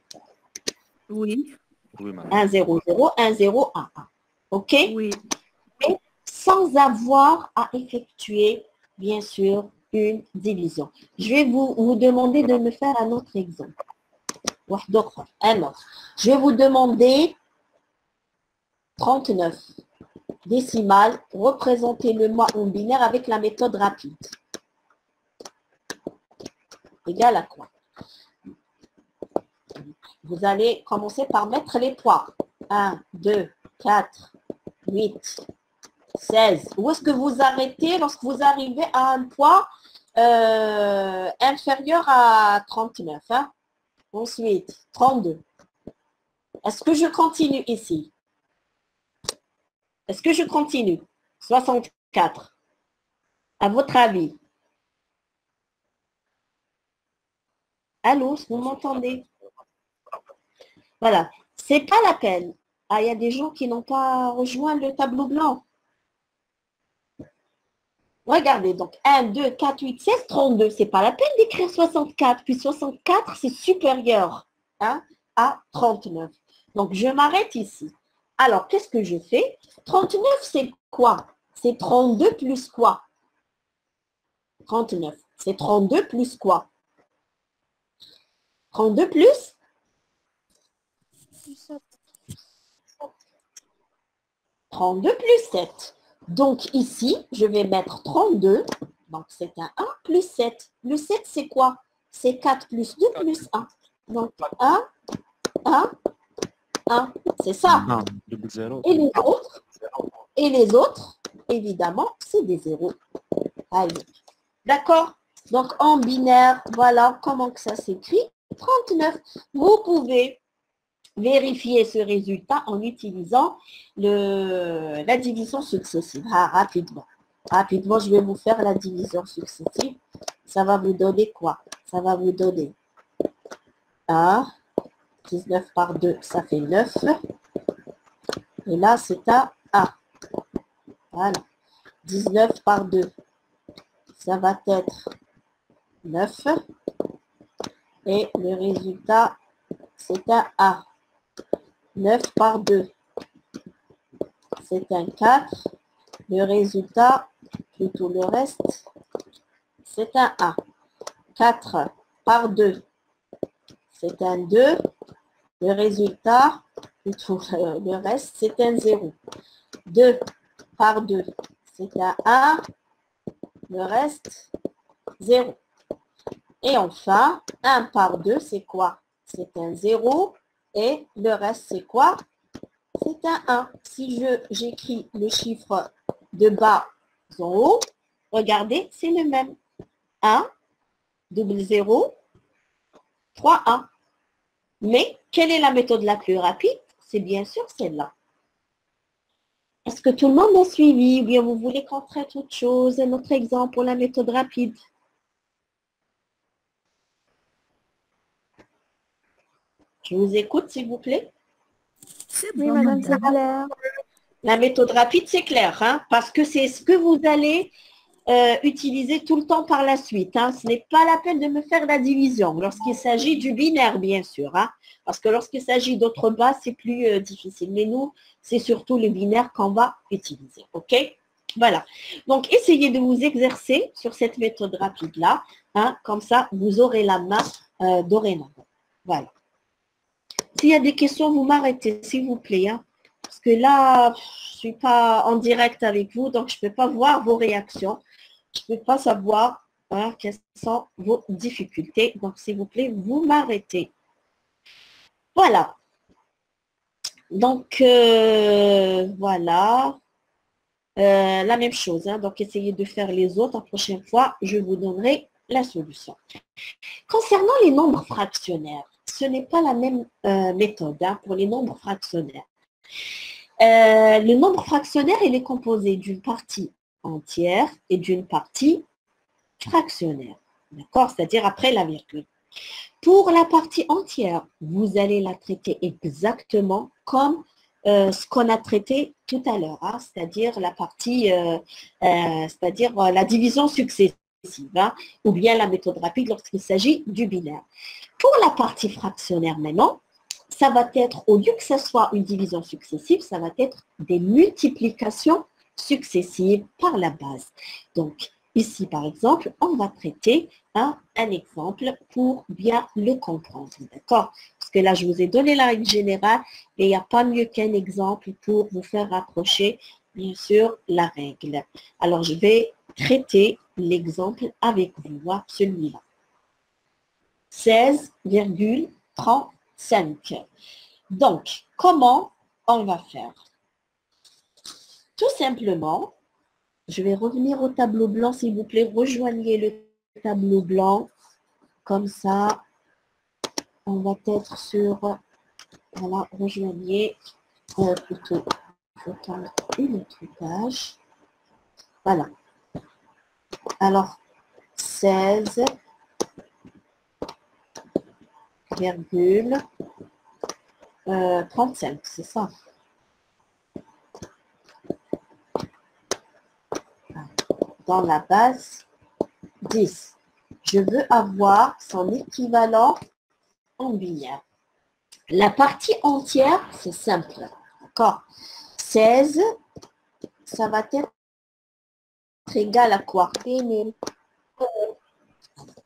Oui. Oui, madame. 1, 0, 0, 1, 0, 1, 1. OK? Oui. Et sans avoir à effectuer, bien sûr, une division. Je vais vous demander de me faire un autre exemple. Un autre. Je vais vous demander 39 décimales. Représentez-le-moi en binaire avec la méthode rapide. Égal à quoi? Vous allez commencer par mettre les poids. 1, 2, 4, 8, 16. Où est-ce que vous arrêtez lorsque vous arrivez à un poids inférieur à 39, hein? Ensuite, 32. Est-ce que je continue ici? Est-ce que je continue? 64. À votre avis? Allô, vous m'entendez? Voilà. C'est pas la peine. Ah, il y a des gens qui n'ont pas rejoint le tableau blanc. Regardez, donc 1, 2, 4, 8, 16, 32. C'est pas la peine d'écrire 64. Puis 64, c'est supérieur, hein, à 39. Donc, je m'arrête ici. Alors, qu'est-ce que je fais? 39, c'est quoi? C'est 32 plus quoi? 39. C'est 32 plus quoi? 32 plus 32 plus 7. Donc, ici, je vais mettre 32. Donc, c'est un 1 plus 7. Le 7, c'est quoi? C'est 4 plus 2 plus 1. Donc, 1, 1, 1. C'est ça. Non, double zéro. Et les autres, évidemment, c'est des zéros. Allez. D'accord? Donc, en binaire, voilà comment que ça s'écrit. 39. Vous pouvez vérifier ce résultat en utilisant la division successive. Ah, rapidement. Rapidement, je vais vous faire la division successive. Ça va vous donner quoi? Ça va vous donner 1, 19 par 2, ça fait 9. Et là, c'est un A. Voilà. 19 par 2, ça va être 9. Et le résultat, c'est un A. 9 par 2, c'est un 4. Le résultat, plutôt le reste, c'est un A. 4 par 2, c'est un 2. Le résultat, plutôt le reste, c'est un 0. 2 par 2, c'est un 1. Le reste, 0. Et enfin, 1 par 2, c'est quoi? C'est un 0. Et le reste, c'est quoi? C'est un 1. Si j'écris le chiffre de bas en haut, regardez, c'est le même. 1, double 0, 3, 1. Mais, quelle est la méthode la plus rapide? C'est bien sûr celle-là. Est-ce que tout le monde a suivi ou bien vous voulez qu'on traite autre chose? Un autre exemple pour la méthode rapide? Je vous écoute, s'il vous plaît. Oui, madame, c'est clair. La méthode rapide, c'est clair, hein, parce que c'est ce que vous allez utiliser tout le temps par la suite. Hein. Ce n'est pas la peine de me faire la division lorsqu'il s'agit du binaire, bien sûr. Hein, parce que lorsqu'il s'agit d'autres bases, c'est plus difficile. Mais nous, c'est surtout le binaire qu'on va utiliser. OK? Voilà. Donc, essayez de vous exercer sur cette méthode rapide-là. Hein, comme ça, vous aurez la main dorénavant. Voilà. S'il y a des questions, vous m'arrêtez, s'il vous plaît. Hein, parce que là, je ne suis pas en direct avec vous, donc je ne peux pas voir vos réactions. Je ne peux pas savoir hein, quelles sont vos difficultés. Donc, s'il vous plaît, vous m'arrêtez. Voilà. Donc, voilà. La même chose. Hein, donc, essayez de faire les autres. La prochaine fois, je vous donnerai la solution. Concernant les nombres fractionnaires, ce n'est pas la même méthode hein, pour les nombres fractionnaires. Le nombre fractionnaire, il est composé d'une partie entière et d'une partie fractionnaire. D'accord? C'est-à-dire après la virgule. Pour la partie entière, vous allez la traiter exactement comme ce qu'on a traité tout à l'heure, hein, c'est-à-dire la partie, c'est-à-dire la division successive, hein, ou bien la méthode rapide lorsqu'il s'agit du binaire. Pour la partie fractionnaire maintenant, ça va être, au lieu que ce soit une division successive, ça va être des multiplications successives par la base. Donc, ici, par exemple, on va traiter un exemple pour bien le comprendre, d'accord? Parce que là, je vous ai donné la règle générale, et il n'y a pas mieux qu'un exemple pour vous faire rapprocher, bien sûr, la règle. Alors, je vais traiter l'exemple avec vous, hein, celui-là. 16,35. Donc, comment on va faire? Tout simplement, je vais revenir au tableau blanc, s'il vous plaît. Rejoignez le tableau blanc. Comme ça, on va être sur... Voilà, rejoignez. Plutôt, je vais prendre une autre page. Voilà. Alors, 16,35, c'est ça. Dans la base 10. Je veux avoir son équivalent en binaire. La partie entière, c'est simple. D'accord? 16, ça va être égal à quoi?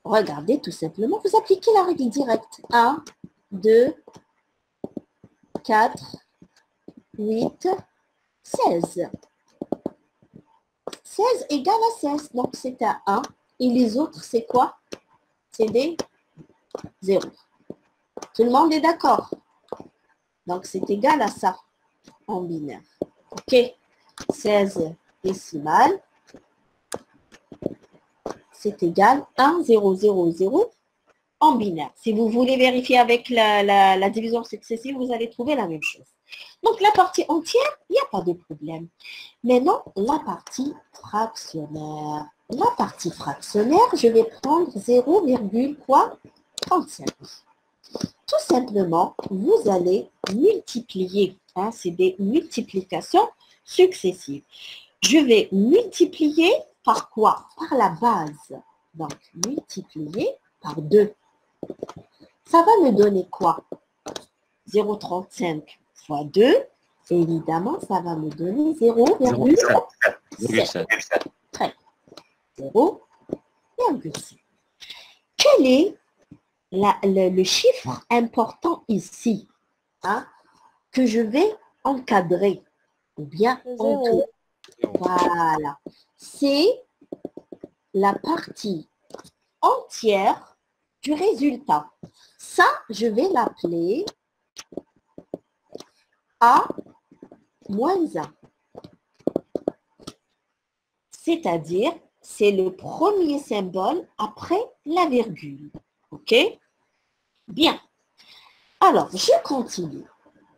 Regardez tout simplement, vous appliquez la règle directe. 1, 2, 4, 8, 16. 16 égale à 16, donc c'est à 1. Et les autres, c'est quoi? C'est des 0. Tout le monde est d'accord? Donc, c'est égal à ça en binaire. OK? 16 décimales, c'est égal à 1, 0, 0, 0 en binaire. Si vous voulez vérifier avec la division successive, vous allez trouver la même chose. Donc, la partie entière, il n'y a pas de problème. Maintenant, la partie fractionnaire. La partie fractionnaire, je vais prendre 0,35. Tout simplement, vous allez multiplier. Hein, c'est des multiplications successives. Je vais multiplier par quoi? Par la base. Donc, multiplier par 2. Ça va me donner quoi? 0,35 fois 2. Évidemment, ça va me donner 0,7. Très bien. 0,7. Quel est le chiffre important ici, hein, que je vais encadrer, ou bien en tout? Voilà. C'est la partie entière du résultat. Ça, je vais l'appeler A moins 1. C'est-à-dire, c'est le premier symbole après la virgule. OK? Bien. Alors, je continue.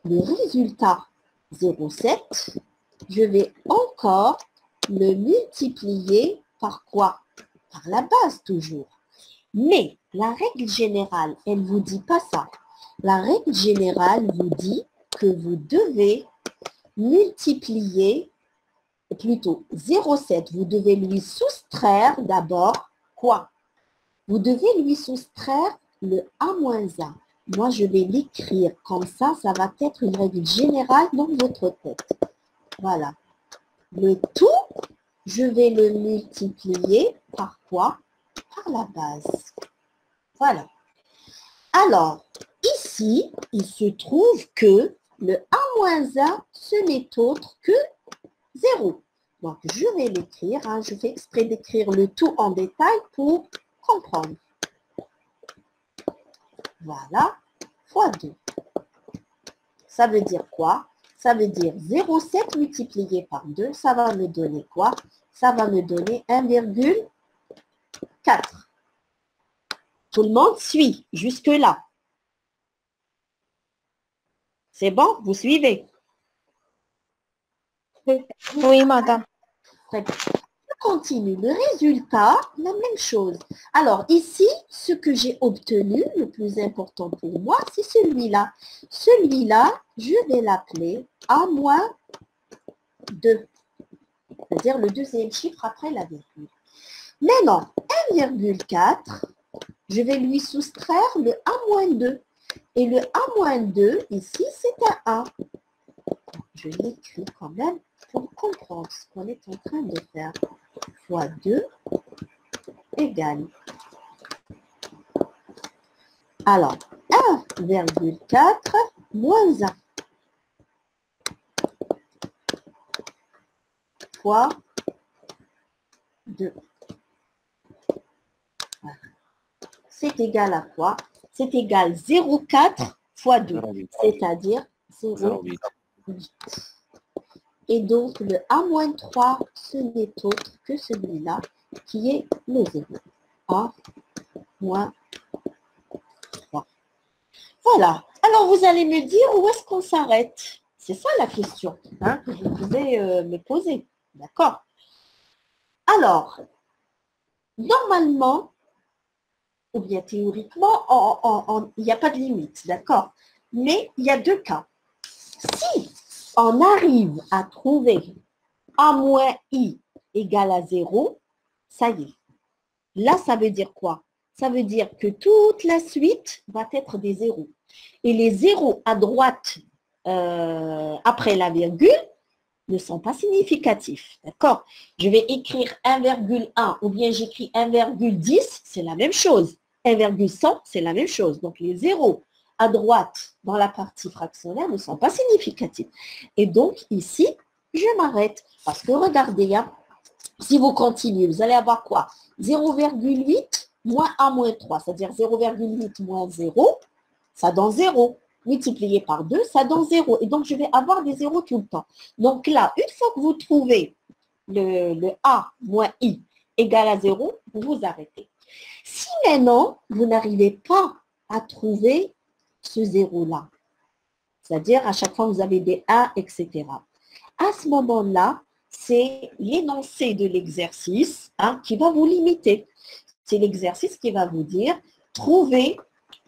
Le résultat 0,7, je vais encore le multiplier par quoi? Par la base toujours. Mais la règle générale, elle ne vous dit pas ça. La règle générale vous dit que vous devez multiplier, plutôt 0,7, vous devez lui soustraire d'abord quoi? Vous devez lui soustraire le A-1. Moi, je vais l'écrire comme ça va être une règle générale dans votre tête. Voilà. Le tout, je vais le multiplier par quoi? Par la base. Voilà. Alors, ici, il se trouve que le A-1, ce n'est autre que 0. Donc, je vais l'écrire. Hein, je fais exprès d'écrire le tout en détail pour comprendre. Voilà, fois 2. Ça veut dire quoi? Ça veut dire 0,7 multiplié par 2, ça va me donner quoi? Ça va me donner 1,4. Tout le monde suit jusque-là. C'est bon? Vous suivez? Oui, madame. Très bien. continue. Le résultat, la même chose. Alors, ici, ce que j'ai obtenu, le plus important pour moi, c'est celui-là. Celui-là, je vais l'appeler A-2. C'est-à-dire le deuxième chiffre après la virgule. Maintenant, 1,4, je vais lui soustraire le A-2. Et le A-2, ici, c'est un A. Je l'écris quand même pour comprendre ce qu'on est en train de faire. Fois 2 égale. Alors, 1,4 moins 1 fois 2. Voilà. C'est égal à quoi? C'est égal 0,4 fois 2, c'est-à-dire 0,8. Et donc, le A-3, ce n'est autre que celui-là, qui est le 0. A-3. Voilà. Alors, vous allez me dire où est-ce qu'on s'arrête? C'est ça la question que vous pouvez me poser. D'accord? Alors, normalement, ou bien théoriquement, il n'y a pas de limite, d'accord? Mais il y a deux cas. Si on arrive à trouver A moins I égale à 0, ça y est. Là, ça veut dire quoi? Ça veut dire que toute la suite va être des zéros. Et les zéros à droite, après la virgule, ne sont pas significatifs. D'accord? Je vais écrire 1,1 ou bien j'écris 1,10, c'est la même chose. 1,100, c'est la même chose. Donc, les zéros à droite dans la partie fractionnaire ne sont pas significatifs. Et donc, ici, je m'arrête. Parce que regardez, si vous continuez, vous allez avoir quoi? 0,8 moins 1 moins 3, c'est-à-dire 0,8 moins 0, ça donne 0. Multiplié par 2, ça donne 0. Et donc, je vais avoir des zéros tout le temps. Donc là, une fois que vous trouvez le A moins I égale à 0, vous vous arrêtez. Si maintenant, vous n'arrivez pas à trouver ce 0-là, c'est-à-dire à chaque fois, vous avez des 1, etc. À ce moment-là, c'est l'énoncé de l'exercice qui va vous limiter. C'est l'exercice qui va vous dire, trouver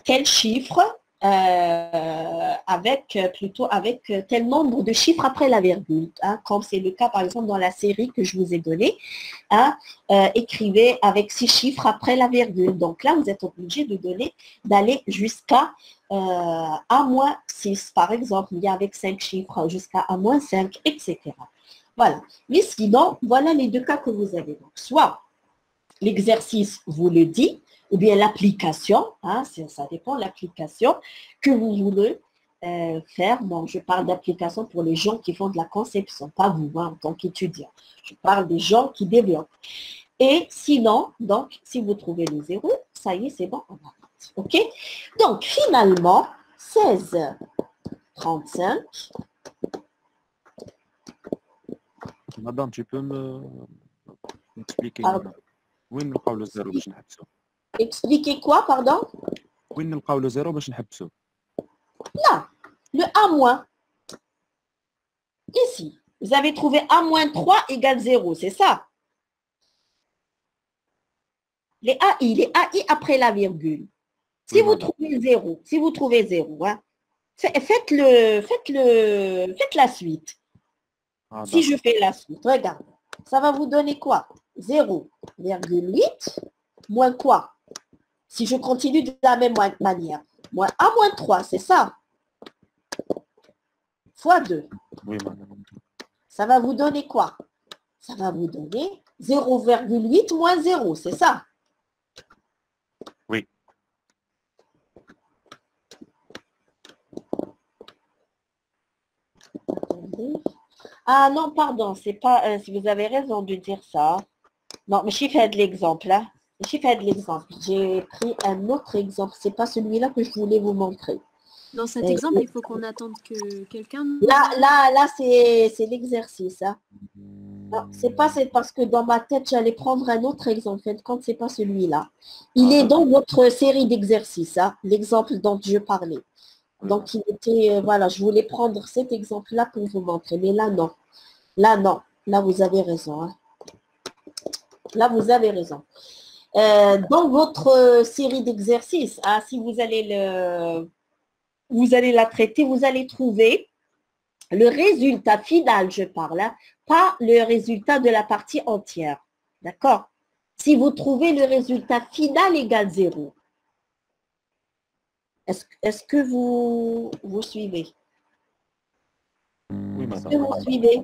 quel chiffre avec tel nombre de chiffres après la virgule, comme c'est le cas par exemple dans la série que je vous ai donnée, écrivez avec 6 chiffres après la virgule. Donc là, vous êtes obligé d'aller jusqu'à A-6 par exemple, il y a avec 5 chiffres jusqu'à A-5, etc. Voilà. Mais sinon, voilà les deux cas que vous avez. Donc, soit l'exercice vous le dit, ou bien l'application, ça dépend de l'application que vous voulez faire. Bon, je parle d'application pour les gens qui font de la conception, pas vous, en tant qu'étudiant. Je parle des gens qui développent. Et sinon, donc, si vous trouvez le 0, ça y est, c'est bon, on va. OK? Donc, finalement, 16,35. Madame, tu peux m'expliquer Pardon. وين نلقاو لو زيرو باش نحبسو؟ Expliquez quoi, pardon? وين نلقاو لو زيرو باش نحبسو؟ Là, le A-. Ici, vous avez trouvé A-3 égale 0, c'est ça? Les AI après la virgule. Si Oui, vous madame. trouvez 0, faites la suite. Ah, Si je d'accord. fais la suite, regarde, ça va vous donner quoi? 0,8 moins quoi? Si je continue de la même manière, moins A moins 3, c'est ça? Fois 2. Oui, madame. Ça va vous donner quoi? Ça va vous donner 0,8 moins 0, c'est ça? Oui. Attendez. Ah non, pardon, c'est pas. Si vous avez raison de dire ça. Non, mais j'ai fait de l'exemple. J'ai fait de l'exemple. J'ai pris un autre exemple. C'est pas celui-là que je voulais vous montrer. Dans cet exemple, il faut qu'on attende que quelqu'un nous... Là, c'est l'exercice. Non, c'est parce que dans ma tête, j'allais prendre un autre exemple. En fait, quand c'est pas celui-là. Il est dans votre série d'exercices, l'exemple dont je parlais. Donc, il était, voilà, je voulais prendre cet exemple-là pour vous montrer. Mais là, non. Là, non. Là, vous avez raison. Là, vous avez raison. Dans votre série d'exercices, hein, si vous allez la traiter, vous allez trouver le résultat final, je parle, hein, pas le résultat de la partie entière. D'accord? Si vous trouvez le résultat final égale 0, est-ce que vous suivez? Oui, Est-ce madame. que vous suivez?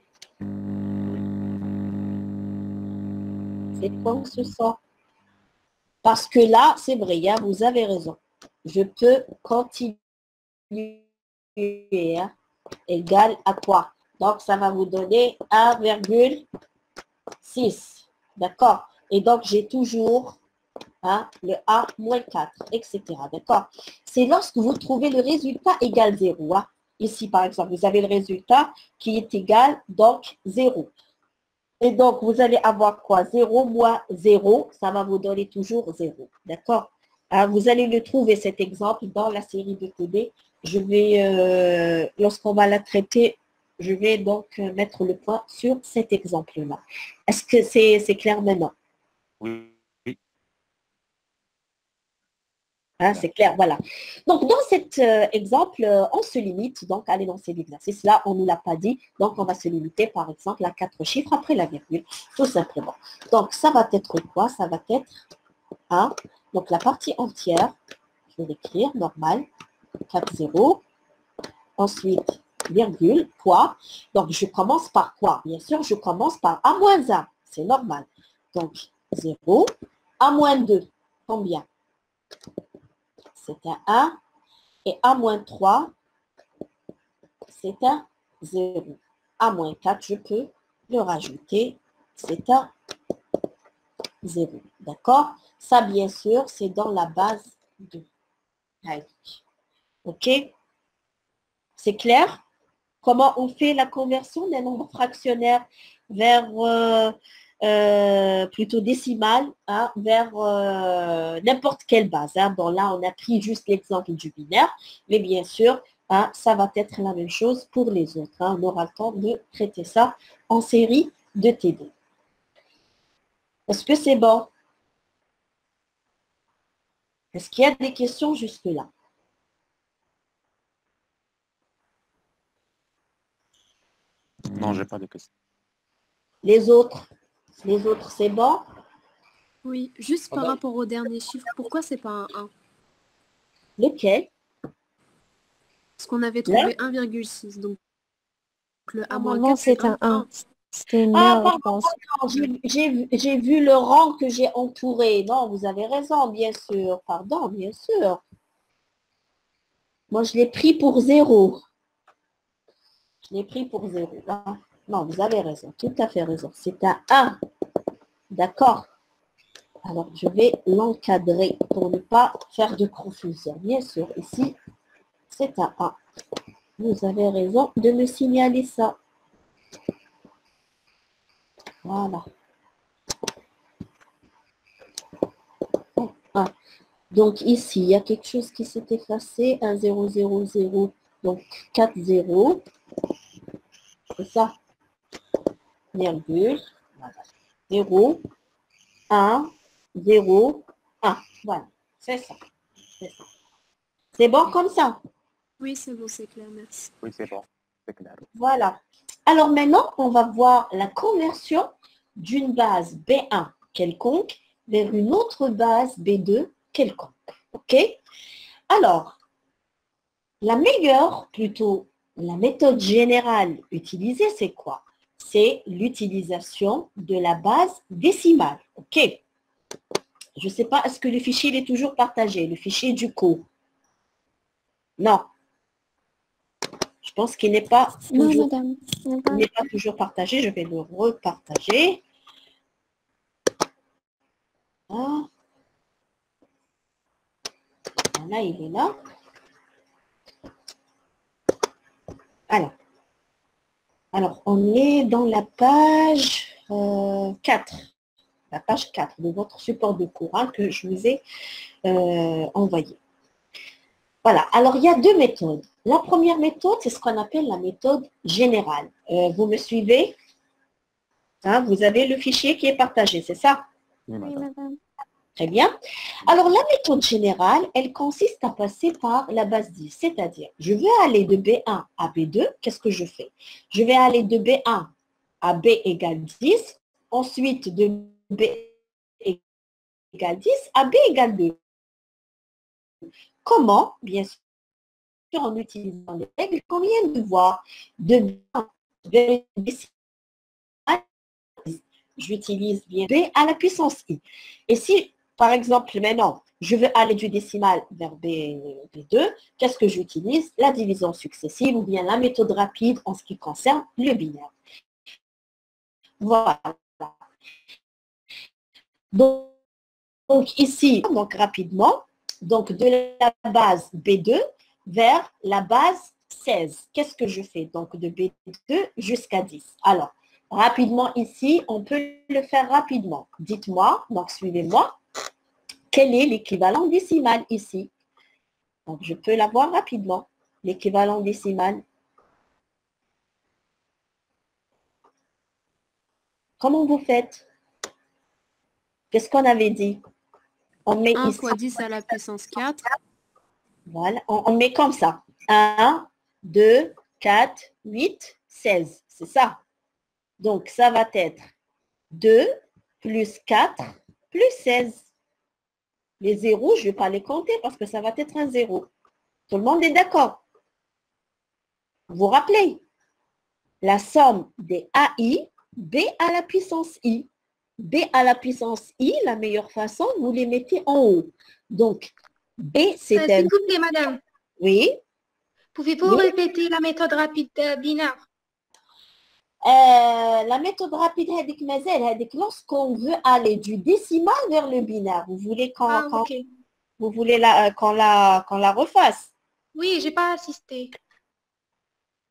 C'est quoi ce sort? Parce que là, c'est vrai, hein, vous avez raison. Je peux continuer, hein, égal à quoi? Donc, ça va vous donner 1,6. D'accord? Et donc, j'ai toujours, hein, le A moins 4, etc. D'accord? C'est lorsque vous trouvez le résultat égal 0. Hein. Ici, par exemple, vous avez le résultat qui est égal, donc 0. Et donc, vous allez avoir quoi? 0 moins 0, ça va vous donner toujours 0. D'accord? Hein, vous allez le trouver, cet exemple, dans la série de TD. Je vais, lorsqu'on va la traiter, je vais donc mettre le point sur cet exemple-là. Est-ce que c'est clair maintenant? Oui. Hein, c'est clair, voilà. Donc, dans cet exemple, on se limite donc à l'énoncé d'exercice. Là, on ne nous l'a pas dit, donc on va se limiter, par exemple, à 4 chiffres après la virgule, tout simplement. Donc, ça va être quoi? Ça va être 1. Donc, la partie entière, je vais l'écrire, normal, 4, 0. Ensuite, virgule, quoi? Donc, je commence par quoi? Bien sûr, je commence par A moins 1, c'est normal. Donc, 0, A moins 2, combien? C'est un 1. Et A moins 3, c'est un 0. A moins 4, je peux le rajouter, c'est un 0. D'accord? Ça, bien sûr, c'est dans la base 2. OK? C'est clair? Comment on fait la conversion d'un nombre fractionnaire vers plutôt décimal, hein, vers n'importe quelle base. Hein. Bon, là, on a pris juste l'exemple du binaire, mais bien sûr, hein, ça va être la même chose pour les autres. Hein. On aura le temps de traiter ça en série de TD. Est-ce que c'est bon? Est-ce qu'il y a des questions jusque-là? Non, j'ai pas de questions. Les autres, c'est bon? Oui, juste par rapport au dernier chiffre, pourquoi c'est pas un 1? Lequel? Parce qu'on avait trouvé 1,6, donc le A moins Normalement, 4, c'est c'est un 1. 1. C'était une Ah, erreur, je pardon, pense. j'ai vu le rang que j'ai entouré. Non, vous avez raison, bien sûr. Pardon, bien sûr. Moi, je l'ai pris pour 0. Je l'ai pris pour 0. Hein. Non, vous avez raison, tout à fait raison. C'est un 1. D'accord? Alors, je vais l'encadrer pour ne pas faire de confusion. Bien sûr, ici, c'est un 1. Vous avez raison de me signaler ça. Voilà. 1. Donc ici, il y a quelque chose qui s'est effacé. 1, 0, 0, 0. Donc 4, 0. C'est ça. Virgule. Voilà. 0, 1, 0, 1. Voilà. C'est ça. C'est bon comme ça? Oui, c'est bon, c'est clair, merci. Oui, c'est bon. C'est clair. Voilà. Alors maintenant, on va voir la conversion d'une base B1 quelconque vers une autre base B2 quelconque. OK? Alors, la meilleure, plutôt la méthode générale utilisée, c'est quoi? C'est l'utilisation de la base décimale. OK? Je ne sais pas, est-ce que le fichier il est toujours partagé, le fichier du cours? Non. Je pense qu'il n'est pas Non, toujours, madame. il n'est pas toujours partagé. Je vais le repartager. Ah. Là, il est là. Alors, on est dans la page 4. La page 4 de votre support de cours hein, que je vous ai envoyé. Voilà. Alors, il y a deux méthodes. La première méthode, c'est ce qu'on appelle la méthode générale. Vous me suivez? Hein, vous avez le fichier qui est partagé, c'est ça? Oui, Oui, madame. madame. Très bien. Alors, la méthode générale, elle consiste à passer par la base 10. C'est-à-dire, je veux aller de B1 à B2. Qu'est-ce que je fais? Je vais aller de B1 à B égale 10. Ensuite, de B égale 10 à B égale 2. Comment? Bien sûr, en utilisant les règles qu'on vient de voir. De B1 vers le décimal, j'utilise bien B à la puissance I. Et si, par exemple, maintenant, je veux aller du décimal vers B2, qu'est-ce que j'utilise? La division successive ou bien la méthode rapide en ce qui concerne le binaire. Voilà. Donc ici, donc rapidement, donc de la base B2 vers la base 16. Qu'est-ce que je fais? Donc de B2 jusqu'à 10. Alors, rapidement ici, on peut le faire rapidement. Dites-moi, donc suivez-moi, quel est l'équivalent décimal ici? Donc je peux l'avoir rapidement. L'équivalent décimal. Comment vous faites? Qu'est-ce qu'on avait dit? On met 1 ici. fois 10 à la puissance 4. Voilà, on met comme ça. 1, 2, 4, 8, 16. C'est ça. Donc, ça va être 2 plus 4 plus 16. Les zéros, je ne vais pas les compter parce que ça va être un zéro. Tout le monde est d'accord? Vous vous rappelez? La somme des AI, B à la puissance I. B à la puissance I, la meilleure façon, vous les mettez en haut. Donc, B, c'est un... S'il vous plaît, madame, Oui. pouvez-vous Oui. répéter la méthode rapide binaire? La méthode rapide, lorsqu'on veut aller du décimal vers le binaire, vous voulez Ah, ok. vous voulez qu'on la refasse? Oui, j'ai pas assisté.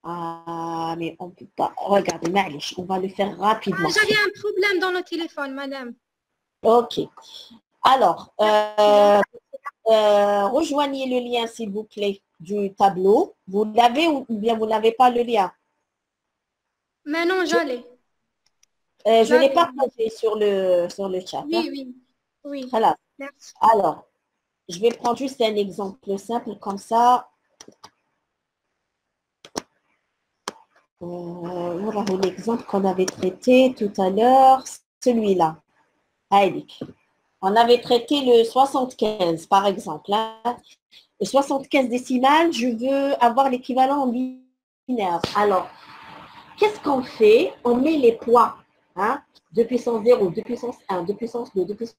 Ah, mais on ne peut pas. Regardez, معليش, on va le faire rapidement. J'avais un problème dans le téléphone, madame. Ok. Alors, rejoignez le lien, s'il vous plaît, du tableau. Vous l'avez ou bien vous n'avez pas le lien? Maintenant, j'allais. Je l'ai partagé sur le chat. Oui, Hein? oui. Oui. Voilà. Merci. Alors, je vais prendre juste un exemple simple comme ça. Voilà l'exemple qu'on avait traité tout à l'heure, celui-là. Allez. On avait traité le 75, par exemple. Hein. Le 75 décimal, je veux avoir l'équivalent en binaire. Alors, qu'est-ce qu'on fait? On met les poids. Hein, 2 puissance 0, 2 puissance 1, 2 puissance 2, 2 puissance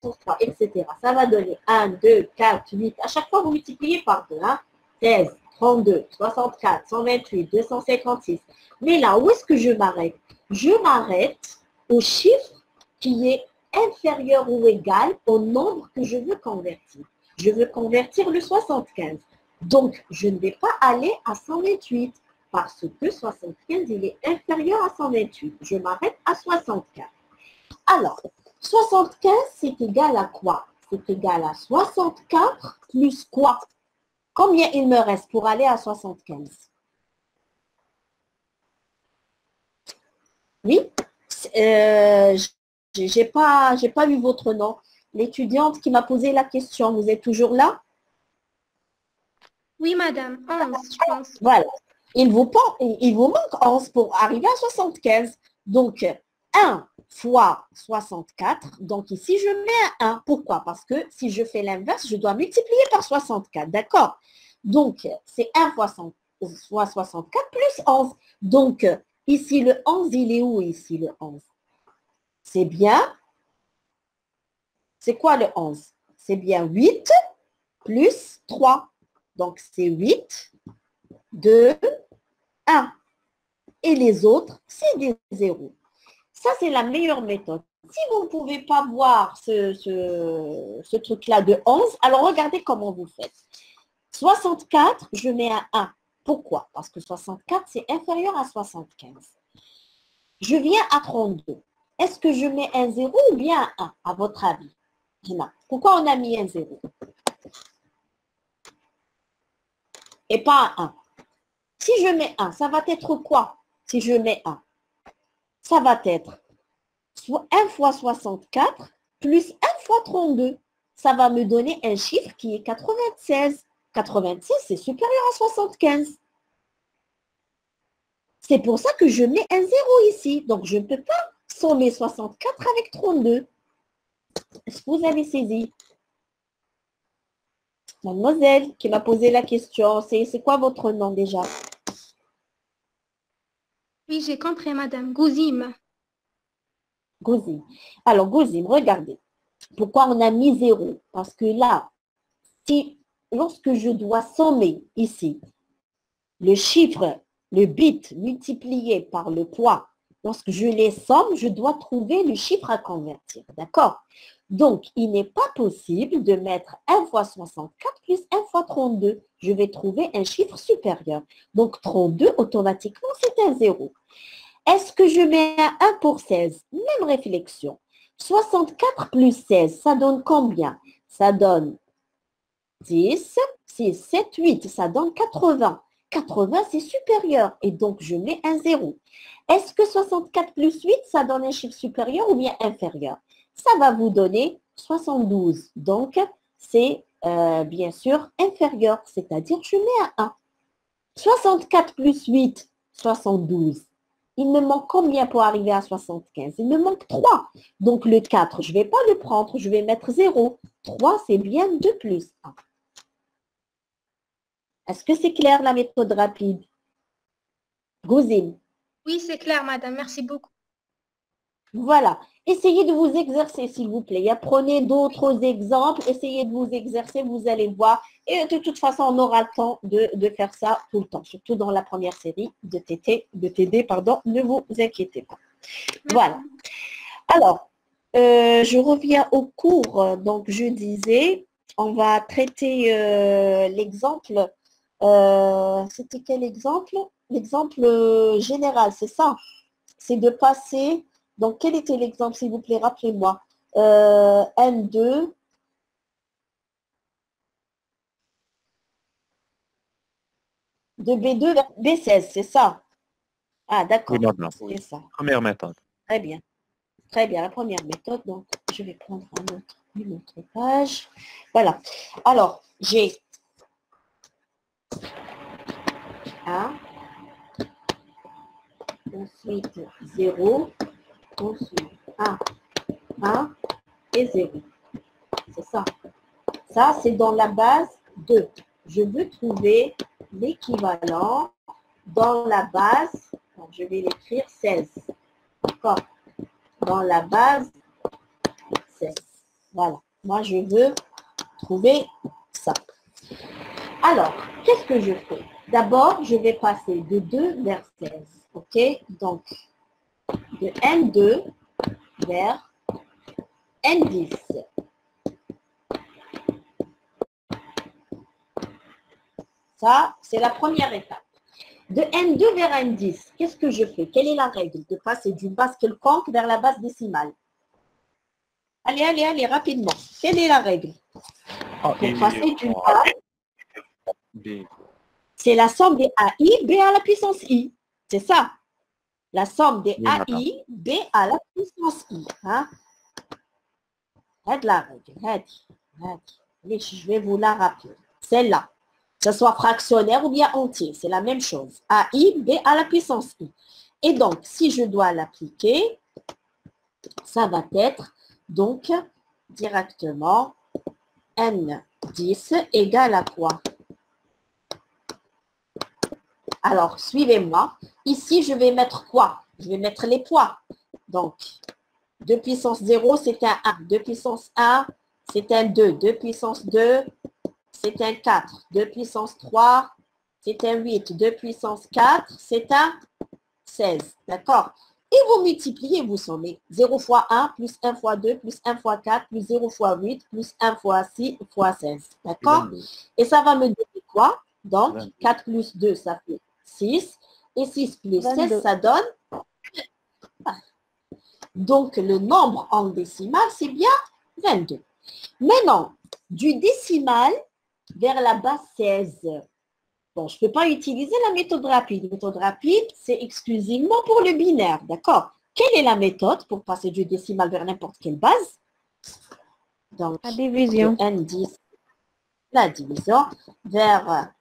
3, etc. Ça va donner 1, 2, 4, 8. À chaque fois, vous multipliez par 2. Hein, 16, 32, 64, 128, 256. Mais là, où est-ce que je m'arrête? Je m'arrête au chiffre qui est inférieur ou égal au nombre que je veux convertir. Je veux convertir le 75. Donc, je ne vais pas aller à 128 parce que 75, il est inférieur à 128. Je m'arrête à 64. Alors, 75, c'est égal à quoi? C'est égal à 64 plus quoi? Combien il me reste pour aller à 75? Oui, j'ai pas eu votre nom. L'étudiante qui m'a posé la question, vous êtes toujours là? Oui, madame. 11, je pense. Voilà. Il vous manque 11 pour arriver à 75. Donc, 1 fois 64. Donc, ici, je mets un 1. Pourquoi? Parce que si je fais l'inverse, je dois multiplier par 64. D'accord? Donc, c'est 1 fois 64 plus 11. Donc, ici, le 11, il est où ici, le 11? C'est bien. C'est quoi le 11? C'est bien 8 plus 3. Donc, c'est 8, 2, 1. Et les autres, c'est des zéros. Ça, c'est la meilleure méthode. Si vous ne pouvez pas voir ce truc-là de 11, alors regardez comment vous faites. 64, je mets un 1. Pourquoi? Parce que 64, c'est inférieur à 75. Je viens à 32. Est-ce que je mets un 0 ou bien un 1, à votre avis? Pourquoi on a mis un 0? Et pas un 1. Si je mets 1, ça va être quoi? Si je mets 1, ça va être 1 fois 64 plus 1 fois 32. Ça va me donner un chiffre qui est 96. 96, c'est supérieur à 75. C'est pour ça que je mets un 0 ici. Donc, je ne peux pas sommer 64 avec 32. Est-ce que vous avez saisi? Mademoiselle qui m'a posé la question, c'est quoi votre nom déjà? Oui, j'ai compris, madame. Gouzim. Gouzim. Alors, Gouzim, regardez. Pourquoi on a mis 0? Parce que là, lorsque je dois sommer ici, le chiffre, le bit multiplié par le poids, lorsque je les somme, je dois trouver le chiffre à convertir. D'accord? Donc, il n'est pas possible de mettre 1 fois 64 plus 1 fois 32. Je vais trouver un chiffre supérieur. Donc, 32, automatiquement, c'est un 0. Est-ce que je mets un 1 pour 16? Même réflexion. 64 plus 16, ça donne combien? Ça donne 10, 6, 7, 8. Ça donne 80. 80, c'est supérieur. Et donc, je mets un 0. Est-ce que 64 plus 8, ça donne un chiffre supérieur ou bien inférieur? Ça va vous donner 72. Donc, c'est bien sûr inférieur. C'est-à-dire, je mets un 1. 64 plus 8, 72. Il me manque combien pour arriver à 75? Il me manque 3. Donc, le 4, je ne vais pas le prendre. Je vais mettre 0. 3, c'est bien 2 plus 1. Est-ce que c'est clair, la méthode rapide? Gouzine. Oui, c'est clair, madame. Merci beaucoup. Voilà. Essayez de vous exercer, s'il vous plaît. Prenez d'autres exemples. Essayez de vous exercer, vous allez voir. Et de toute façon, on aura le temps de faire ça tout le temps, surtout dans la première série de TD, pardon. Ne vous inquiétez pas. Voilà. Alors, je reviens au cours. Donc, je disais, on va traiter l'exemple. C'était quel exemple? L'exemple général, c'est ça. C'est de passer. Donc, quel était l'exemple, s'il vous plaît? Rappelez-moi. N2. De B2 vers B16, c'est ça? Ah, d'accord. Oui, madame. C'est ça. Première méthode. Très bien. Très bien, la première méthode. Donc, je vais prendre une autre page. Voilà. Alors, j'ai 1, ensuite 0, ensuite 1 et 0. C'est ça. Ça, c'est dans la base 2. Je veux trouver l'équivalent dans la base, donc je vais l'écrire 16. D'accord? Dans la base 16. Voilà. Moi, je veux trouver ça. Alors, qu'est-ce que je fais? D'abord, je vais passer de 2 vers 16. OK? Donc, de N2 vers N10. Ça, c'est la première étape. De N2 vers N10, qu'est-ce que je fais? Quelle est la règle? De passer d'une base quelconque vers la base décimale. Allez, allez, allez, rapidement. Quelle est la règle? Pour passer d'une base, c'est la somme des AI, B à la puissance I. C'est ça. La somme des AI, B à la puissance I. Hein? Regardez la règle. Allez, je vais vous la rappeler. Celle-là. Que ce soit fractionnaire ou bien entier, c'est la même chose. AI, B à la puissance I. Et donc, si je dois l'appliquer, ça va être donc directement N10 égale à quoi? Alors, suivez-moi. Ici, je vais mettre quoi? Je vais mettre les poids. Donc, 2 puissance 0, c'est un 1. 2 puissance 1, c'est un 2. 2 puissance 2, c'est un 4. 2 puissance 3, c'est un 8. 2 puissance 4, c'est un 16. D'accord? Et vous multipliez, vous sommez. 0 fois 1, plus 1 fois 2, plus 1 fois 4, plus 0 fois 8, plus 1 fois 6, fois 16. D'accord? Et ça va me donner quoi? Donc, 4 plus 2, ça fait 6. Et 6 plus 16, ça donne... Donc, le nombre en décimal, c'est bien 22. Maintenant, du décimal vers la base 16. Bon, je ne peux pas utiliser la méthode rapide. La méthode rapide, c'est exclusivement pour le binaire, d'accord? Quelle est la méthode pour passer du décimal vers n'importe quelle base? Donc, La division. de N10, la division, vers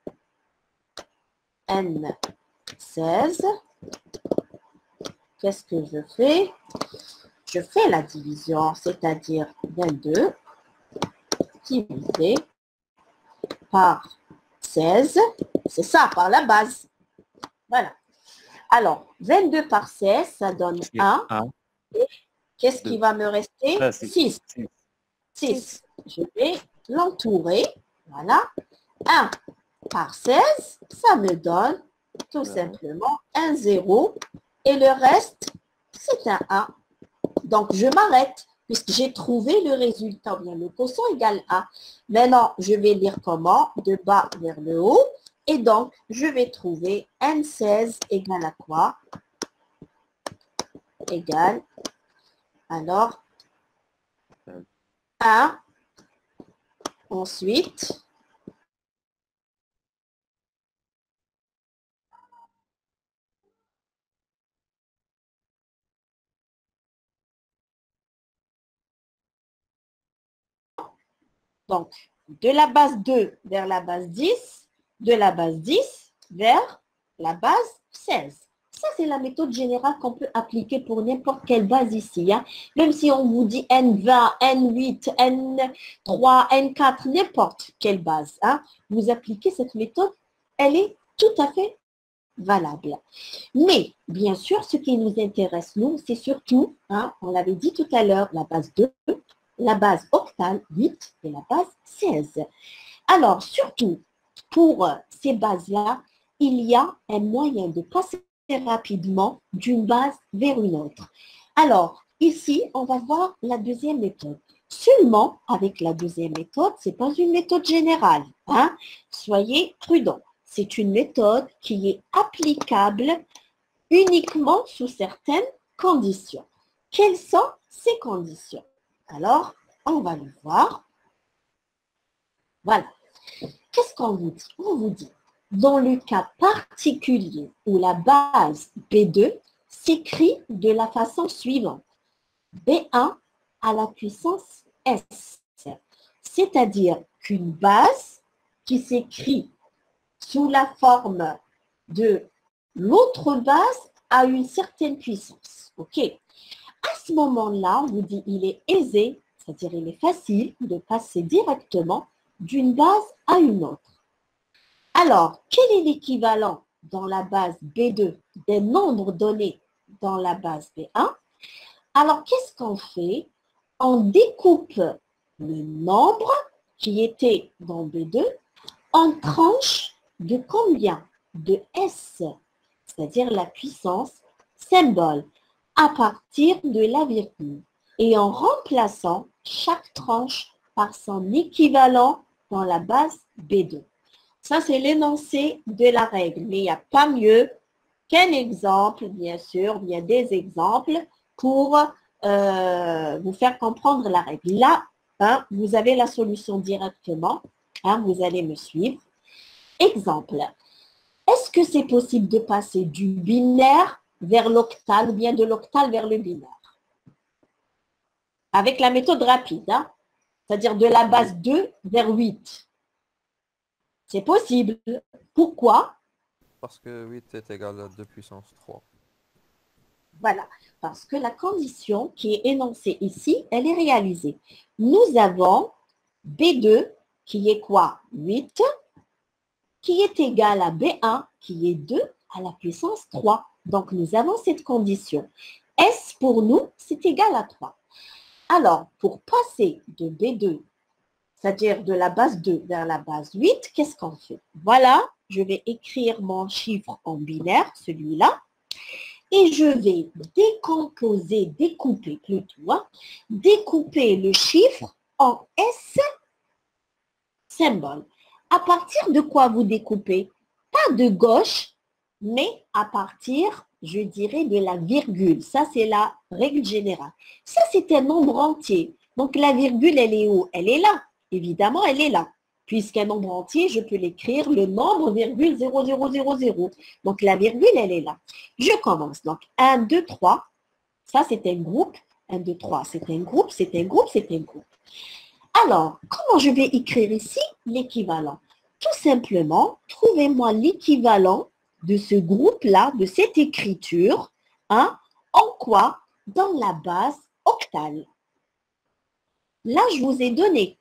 N16. Qu'est-ce que je fais? Je fais la division, c'est-à-dire 22 divisé par 16. C'est ça, par la base. Voilà. Alors, 22 par 16, ça donne 1. Qu'est-ce qui va me rester? 6. 6. Je vais l'entourer. Voilà. 1 par 16, ça me donne tout simplement un 0. Et le reste, c'est un 1. Donc, je m'arrête puisque j'ai trouvé le résultat. Bien, le quotient égale 1. Maintenant, je vais lire comment? De bas vers le haut. Et donc, je vais trouver N16 égale à quoi? Égale, alors, 1. Ensuite, donc, de la base 2 vers la base 10, de la base 10 vers la base 16. Ça, c'est la méthode générale qu'on peut appliquer pour n'importe quelle base ici. Hein. Même si on vous dit N20, N8, N3, N4, n'importe quelle base. Hein, vous appliquez cette méthode, elle est tout à fait valable. Mais, bien sûr, ce qui nous intéresse, nous, c'est surtout, hein, on l'avait dit tout à l'heure, la base 2, la base octale 8 et la base 16. Alors, surtout, pour ces bases-là, il y a un moyen de passer rapidement d'une base vers une autre. Alors, ici, on va voir la deuxième méthode. Seulement, avec la deuxième méthode, ce n'est pas une méthode générale. Hein? Soyez prudents. C'est une méthode qui est applicable uniquement sous certaines conditions. Quelles sont ces conditions? Alors, on va le voir. Voilà. Qu'est-ce qu'on vous dit? On vous dit, dans le cas particulier où la base B2 s'écrit de la façon suivante. B1 à la puissance S. C'est-à-dire qu'une base qui s'écrit sous la forme de l'autre base a une certaine puissance. OK? À ce moment-là, on vous dit il est aisé, c'est-à-dire il est facile de passer directement d'une base à une autre. Alors, quel est l'équivalent dans la base B2 des nombres donnés dans la base B1? Alors, qu'est-ce qu'on fait? On découpe le nombre qui était dans B2 en tranches de combien? De S, c'est-à-dire la puissance symbole, à partir de la virgule, et en remplaçant chaque tranche par son équivalent dans la base B2. Ça, c'est l'énoncé de la règle, mais il n'y a pas mieux qu'un exemple, bien sûr, il y a des exemples pour vous faire comprendre la règle. Là, hein, vous avez la solution directement, hein, vous allez me suivre. Exemple, est-ce que c'est possible de passer du binaire vers l'octal ou bien de l'octal vers le binaire? Avec la méthode rapide, hein, c'est-à-dire de la base 2 vers 8. C'est possible. Pourquoi? Parce que 8 est égal à 2 puissance 3. Voilà, parce que la condition qui est énoncée ici, elle est réalisée. Nous avons B2 qui est quoi? 8, qui est égal à B1 qui est 2 à la puissance 3. Donc, nous avons cette condition. S pour nous, c'est égal à 3. Alors, pour passer de B2, c'est-à-dire de la base 2 vers la base 8, qu'est-ce qu'on fait? Voilà, je vais écrire mon chiffre en binaire, celui-là, et je vais découper plutôt, hein, découper le chiffre en S symbole. À partir de quoi vous découpez? Pas de gauche, mais à partir, je dirais, de la virgule. Ça, c'est la règle générale. Ça, c'est un nombre entier. Donc, la virgule, elle est où? Elle est là. Évidemment, elle est là. Puisqu'un nombre entier, je peux l'écrire le nombre, virgule 0000. Donc, la virgule, elle est là. Je commence. Donc, 1, 2, 3. Ça, c'est un groupe. 1, 2, 3, c'est un groupe, c'est un groupe, c'est un groupe. Alors, comment je vais écrire ici l'équivalent? Tout simplement, trouvez-moi l'équivalent de ce groupe-là, de cette écriture, hein, en quoi? Dans la base octale. Là, je vous ai donné.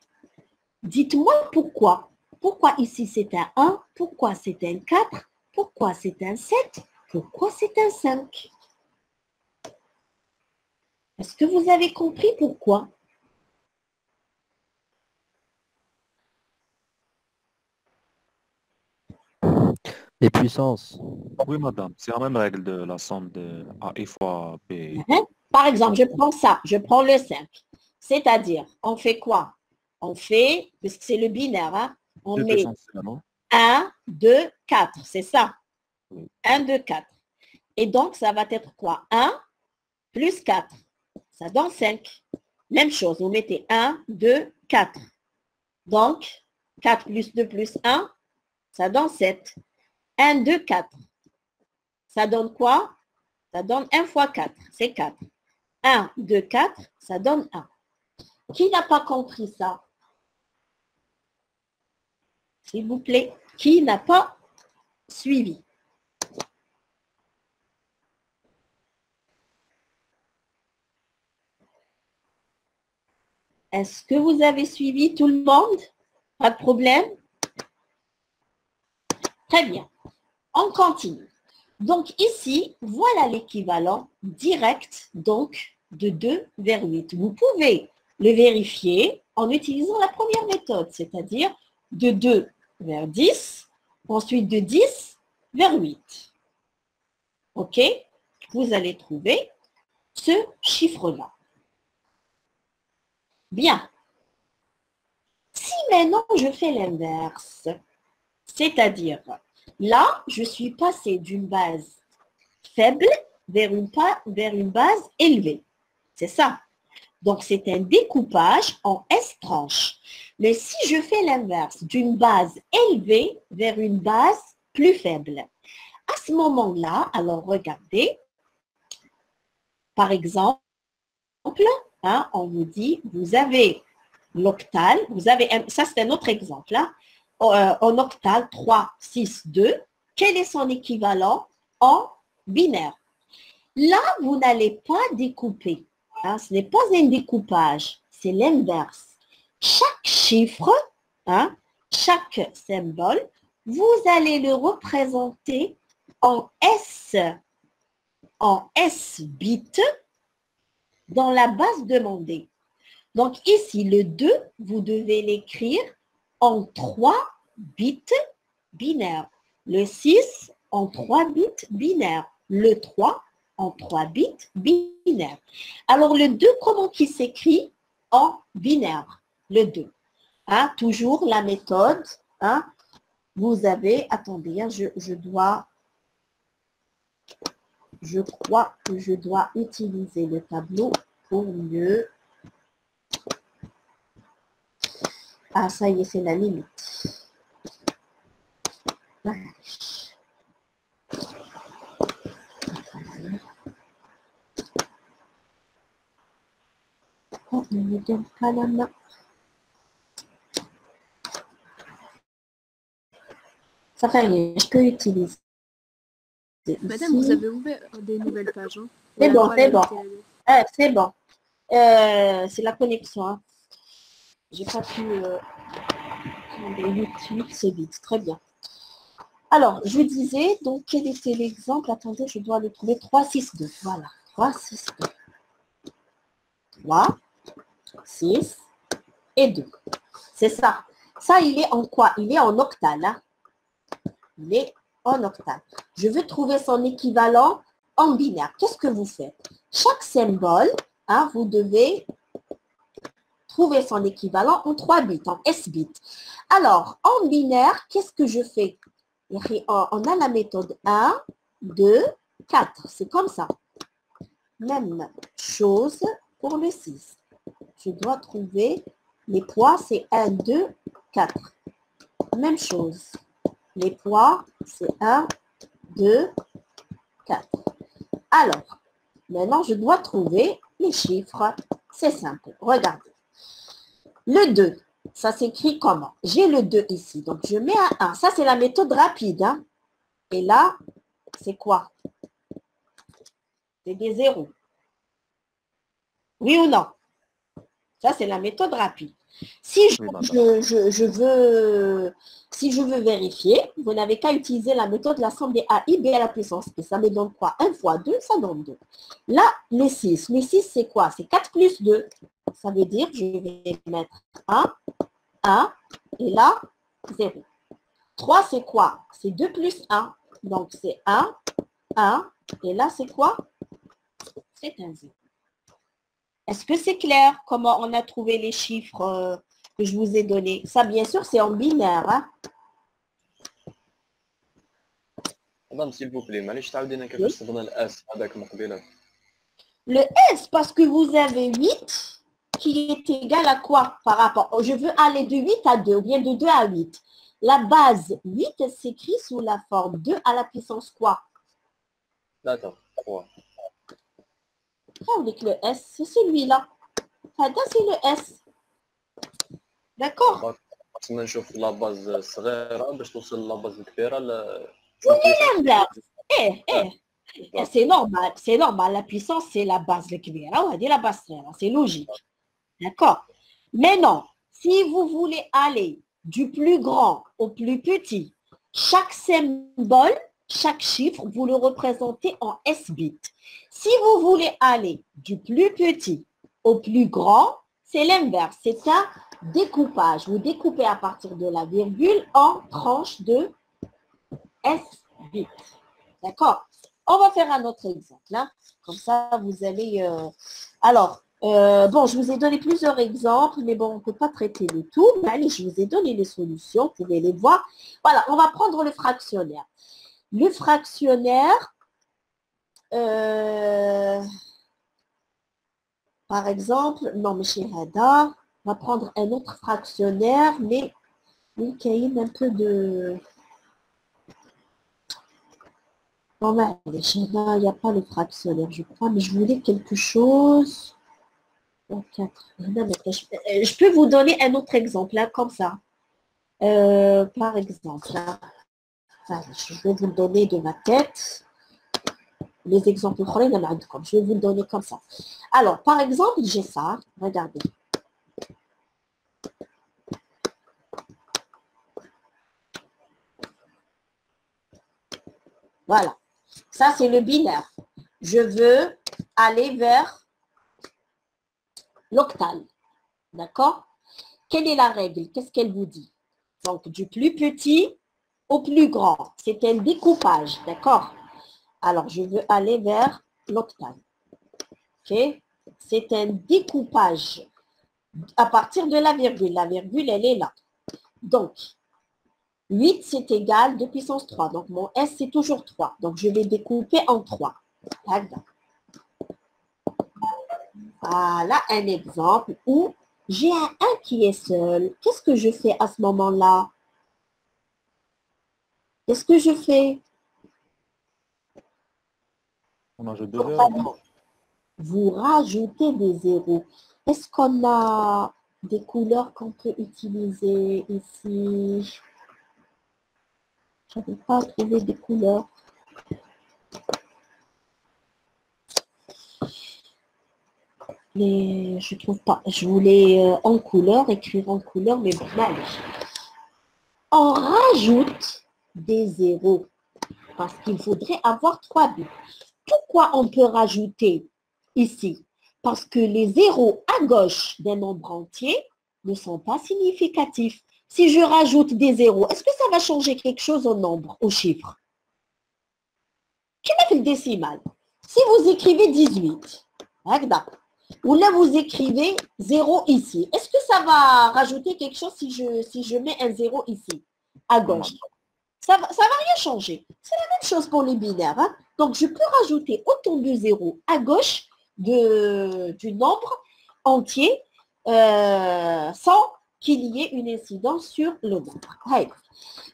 Dites-moi pourquoi. Pourquoi ici c'est un 1? Pourquoi c'est un 4? Pourquoi c'est un 7? Pourquoi c'est un 5? Est-ce que vous avez compris pourquoi? Les puissances. Oui, madame. C'est la même règle de la somme de AI fois B. Par exemple, je prends ça, je prends le 5. C'est-à-dire, on fait quoi? On fait, puisque c'est le binaire, hein, on Deux met essentiels, non? 1, 2, 4, c'est ça. Oui. 1, 2, 4. Et donc, ça va être quoi? 1 plus 4. Ça donne 5. Même chose, vous mettez 1, 2, 4. Donc, 4 plus 2 plus 1, ça donne 7. 1, 2, 4. Ça donne quoi? Ça donne 1 fois 4, c'est 4. 1, 2, 4, ça donne 1. Qui n'a pas compris ça? S'il vous plaît, qui n'a pas suivi? Est-ce que vous avez suivi tout le monde? Pas de problème? Très bien. On continue. Donc ici, voilà l'équivalent direct donc de 2 vers 8. Vous pouvez le vérifier en utilisant la première méthode, c'est-à-dire de 2 vers 10, ensuite de 10 vers 8. OK? Vous allez trouver ce chiffre-là. Bien. Si maintenant je fais l'inverse, c'est-à-dire là, je suis passé d'une base faible vers une base élevée. C'est ça. Donc, c'est un découpage en S tranches. Mais si je fais l'inverse d'une base élevée vers une base plus faible, à ce moment-là, alors regardez, par exemple, hein, on vous dit, vous avez l'octal, vous avez, ça c'est un autre exemple, hein, en octal 3, 6, 2, quel est son équivalent en binaire? Là, vous n'allez pas découper. Hein, ce n'est pas un découpage, c'est l'inverse. Chaque chiffre, hein, chaque symbole, vous allez le représenter en S bits dans la base demandée. Donc ici, le 2, vous devez l'écrire en 3 bits binaires. Le 6 en 3 bits binaires. Le 3 en 3 bits binaires. Alors le 2, comment il s'écrit en binaire? Le 2. Hein, toujours la méthode. Hein, vous avez, attendez, hein, je crois que je dois utiliser le tableau pour mieux. Ah, ça y est, c'est la limite. Oh, il ne me donne pas la main. Ça fait rien, je peux utiliser. Madame, vous avez ouvert des nouvelles pages. Hein. C'est bon, c'est bon. C'est bon. C'est la connexion. Hein. J'ai pas pu... YouTube, c'est vite. Très bien. Alors, je vous disais, donc, quel était l'exemple? Attendez, je dois le trouver. 3, 6, 2. Voilà. 3, 6, 2. 3, 6 et 2. C'est ça. Ça, il est en quoi? Il est en octal. Hein? Il est en octal. Je veux trouver son équivalent en binaire. Qu'est-ce que vous faites? Chaque symbole, hein, vous devez trouver son équivalent en 3 bits, en S bits. Alors, en binaire, qu'est-ce que je fais? On a la méthode 1, 2, 4. C'est comme ça. Même chose pour le 6. Je dois trouver les poids, c'est 1, 2, 4. Même chose. Les poids, c'est 1, 2, 4. Alors, maintenant, je dois trouver les chiffres. C'est simple. Regardez. Le 2, ça s'écrit comment? J'ai le 2 ici, donc je mets un 1. Ça, c'est la méthode rapide. Hein? Et là, c'est quoi? C'est des zéros. Oui ou non? Ça, c'est la méthode rapide. Si je veux vérifier, vous n'avez qu'à utiliser la méthode de la somme des AI, B à la puissance. Et ça me donne quoi? 1 fois 2, ça donne 2. Là, les 6. Les 6, c'est quoi? C'est 4 plus 2. Ça veut dire, je vais mettre 1, 1, et là, 0. 3, c'est quoi? C'est 2 plus 1. Donc, c'est 1, 1, et là, c'est quoi? C'est un 0. Est-ce que c'est clair comment on a trouvé les chiffres que je vous ai donnés? Ça, bien sûr, c'est en binaire. Hein? s'il vous plaît, معليش تعاودينا كيفاش صدنا الاس هذاك من قبيله. Le S, parce que vous avez 8 qui est égal à quoi par rapport? Je veux aller de 8 à 2, ou bien de 2 à 8. La base 8 s'écrit sous la forme 2 à la puissance quoi? D'accord, 3. On dit que le S, c'est celui-là. C'est le S. D'accord? خصنا نشوف لا باز صغيره باش توصل لا باز الكبيره l'inverse. C'est normal, c'est normal. La puissance, c'est la base le kbira, on va dire la base c'est logique. D'accord? Mais non, si vous voulez aller du plus grand au plus petit, chaque symbole, chaque chiffre, vous le représentez en S-bit. Si vous voulez aller du plus petit au plus grand, c'est l'inverse. C'est un découpage. Vous découpez à partir de la virgule en tranches de S-bit. D'accord? On va faire un autre exemple. Hein? Comme ça, vous allez... bon, je vous ai donné plusieurs exemples, mais bon, on ne peut pas traiter le tout. Mais allez, je vous ai donné les solutions. Vous pouvez les voir. Voilà, on va prendre le fractionnaire. Le fractionnaire, par exemple, non, mais chez Hada, on va prendre un autre fractionnaire, mais qui a un peu de... Non, mais chez Hada, il n'y a pas le fractionnaire, je crois, mais je voulais quelque chose. Je peux vous donner un autre exemple, là, comme ça. Par exemple, là, je vais vous le donner de ma tête. Les exemples, je vais vous le donner comme ça. Alors, par exemple, j'ai ça. Regardez. Voilà. Ça, c'est le binaire. Je veux aller vers l'octal. D'accord? Quelle est la règle? Qu'est-ce qu'elle vous dit? Donc, du plus petit au plus grand. C'est un découpage. D'accord? Alors, je veux aller vers l'octal. OK? C'est un découpage à partir de la virgule. La virgule, elle est là. Donc, 8, c'est égal 2 puissance 3. Donc, mon S, c'est toujours 3. Donc, je vais découper en 3. Voilà un exemple où j'ai un 1 qui est seul. Qu'est-ce que je fais à ce moment-là? Qu'est-ce que je fais? On ajoute 2 zéros. Vous rajoutez des zéros. Est-ce qu'on a des couleurs qu'on peut utiliser ici? Je n'avais pas trouvé des couleurs. Mais je ne trouve pas. Je voulais en couleur, écrire en couleur, mais bon, allez. On rajoute des zéros parce qu'il faudrait avoir 3 bits. Pourquoi on peut rajouter ici? Parce que les zéros à gauche d'un nombre entier ne sont pas significatifs. Si je rajoute des zéros, est-ce que ça va changer quelque chose au nombre, au chiffre? Qui m'a fait le décimal? Si vous écrivez 18, ou là vous écrivez 0 ici, est-ce que ça va rajouter quelque chose si je mets un 0 ici, à gauche? Ça va rien changer. C'est la même chose pour les binaires. Hein? Donc, je peux rajouter autant de zéros à gauche du nombre entier sans qu'il y ait une incidence sur le nombre. Hey.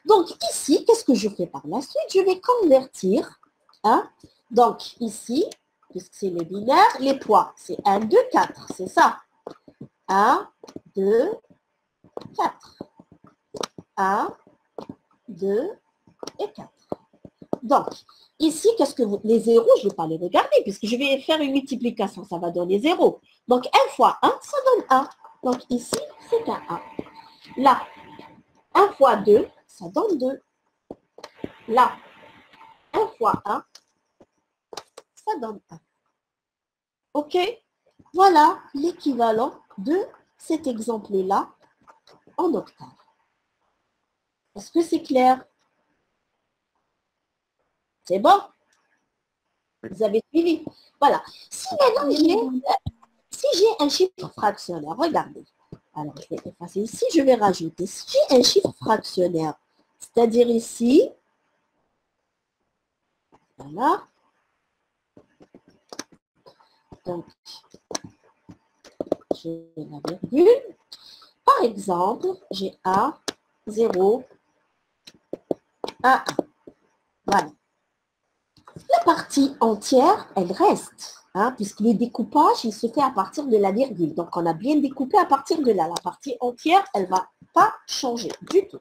Donc, ici, qu'est-ce que je fais par la suite? Je vais convertir. Hein? Donc, ici, puisque c'est le binaire, les poids, c'est 1, 2, 4. C'est ça. 1, 2, 4. 1, 2 et 4. Donc, ici, qu'est-ce que les zéros, je ne vais pas les regarder puisque je vais faire une multiplication, ça va donner 0. Donc, 1 fois 1, ça donne 1. Donc, ici, c'est un 1. Là, 1 fois 2, ça donne 2. Là, 1 fois 1, ça donne 1. OK? Voilà l'équivalent de cet exemple-là en octave. Est-ce que c'est clair? C'est bon? Vous avez suivi? Voilà. Si maintenant j'ai un chiffre fractionnaire, regardez. Alors, je vais effacer ici, je vais rajouter. Si j'ai un chiffre fractionnaire, c'est-à-dire ici, voilà. Donc, j'ai la virgule. Par exemple, j'ai A, 0, 1, 1. Voilà. La partie entière, elle reste, hein, puisque le découpage, il se fait à partir de la virgule. Donc, on a bien découpé à partir de là. La partie entière, elle ne va pas changer du tout.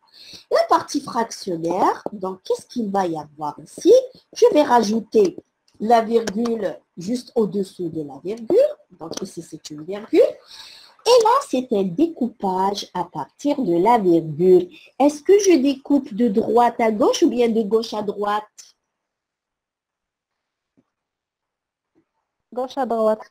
La partie fractionnaire, donc, qu'est-ce qu'il va y avoir ici? Je vais rajouter la virgule juste au-dessous de la virgule. Donc, ici, c'est une virgule. Et là, c'est un découpage à partir de la virgule. Est-ce que je découpe de droite à gauche ou bien de gauche à droite? Gauche à droite.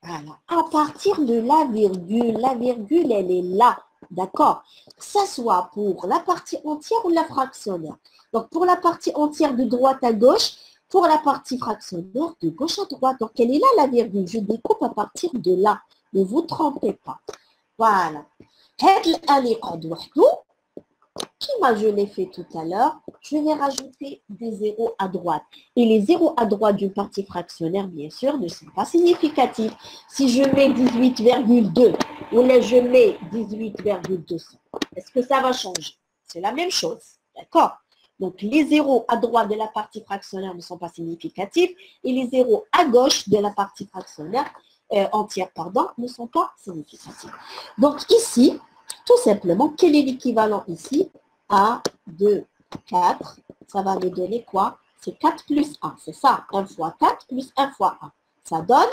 Voilà. À partir de la virgule, elle est là. D'accord? Que ce soit pour la partie entière ou la fractionnaire. Donc, pour la partie entière de droite à gauche, pour la partie fractionnaire de gauche à droite. Donc, elle est là, la virgule. Je découpe à partir de là. Ne vous trompez pas. Voilà. Comme je l'ai fait tout à l'heure, je vais rajouter des zéros à droite. Et les zéros à droite d'une partie fractionnaire, bien sûr, ne sont pas significatifs. Si je mets 18,2 ou là je mets 18,200, est-ce que ça va changer? C'est la même chose. D'accord? Donc, les zéros à droite de la partie fractionnaire ne sont pas significatifs et les zéros à gauche de la partie fractionnaire entière, pardon, ne sont pas significatifs. Donc, ici, tout simplement, quel est l'équivalent ici? 1, 2, 4, ça va me donner quoi? C'est 4 plus 1, c'est ça. 1 fois 4 plus 1 fois 1. Ça donne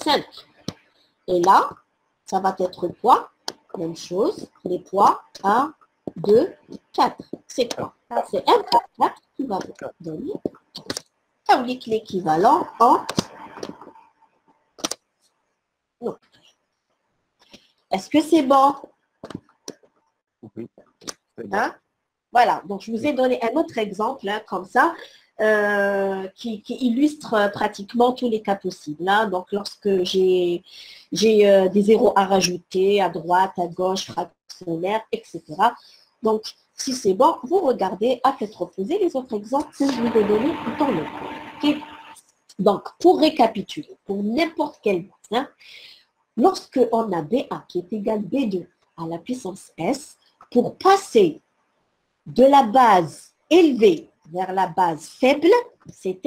5. Et là, ça va être quoi? Même chose, les poids, 1, 2, 4. C'est quoi? C'est 1 fois 4 qui va me donner. Ça veut dire que l'équivalent en... Non. Est-ce que c'est bon? Oui. C'est bon. Hein? Voilà, donc je vous ai donné un autre exemple, hein, comme ça, qui illustre pratiquement tous les cas possibles. Hein. Donc, lorsque j'ai des zéros à rajouter à droite, à gauche, fractionnaire, etc. Donc, si c'est bon, vous regardez à tête reposée les autres exemples que je vous ai donnés dans le cours. Okay? Donc, pour récapituler, pour n'importe quelle base, hein, lorsque on a BA qui est égal B2 à la puissance S, pour passer de la base élevée vers la base faible, c'est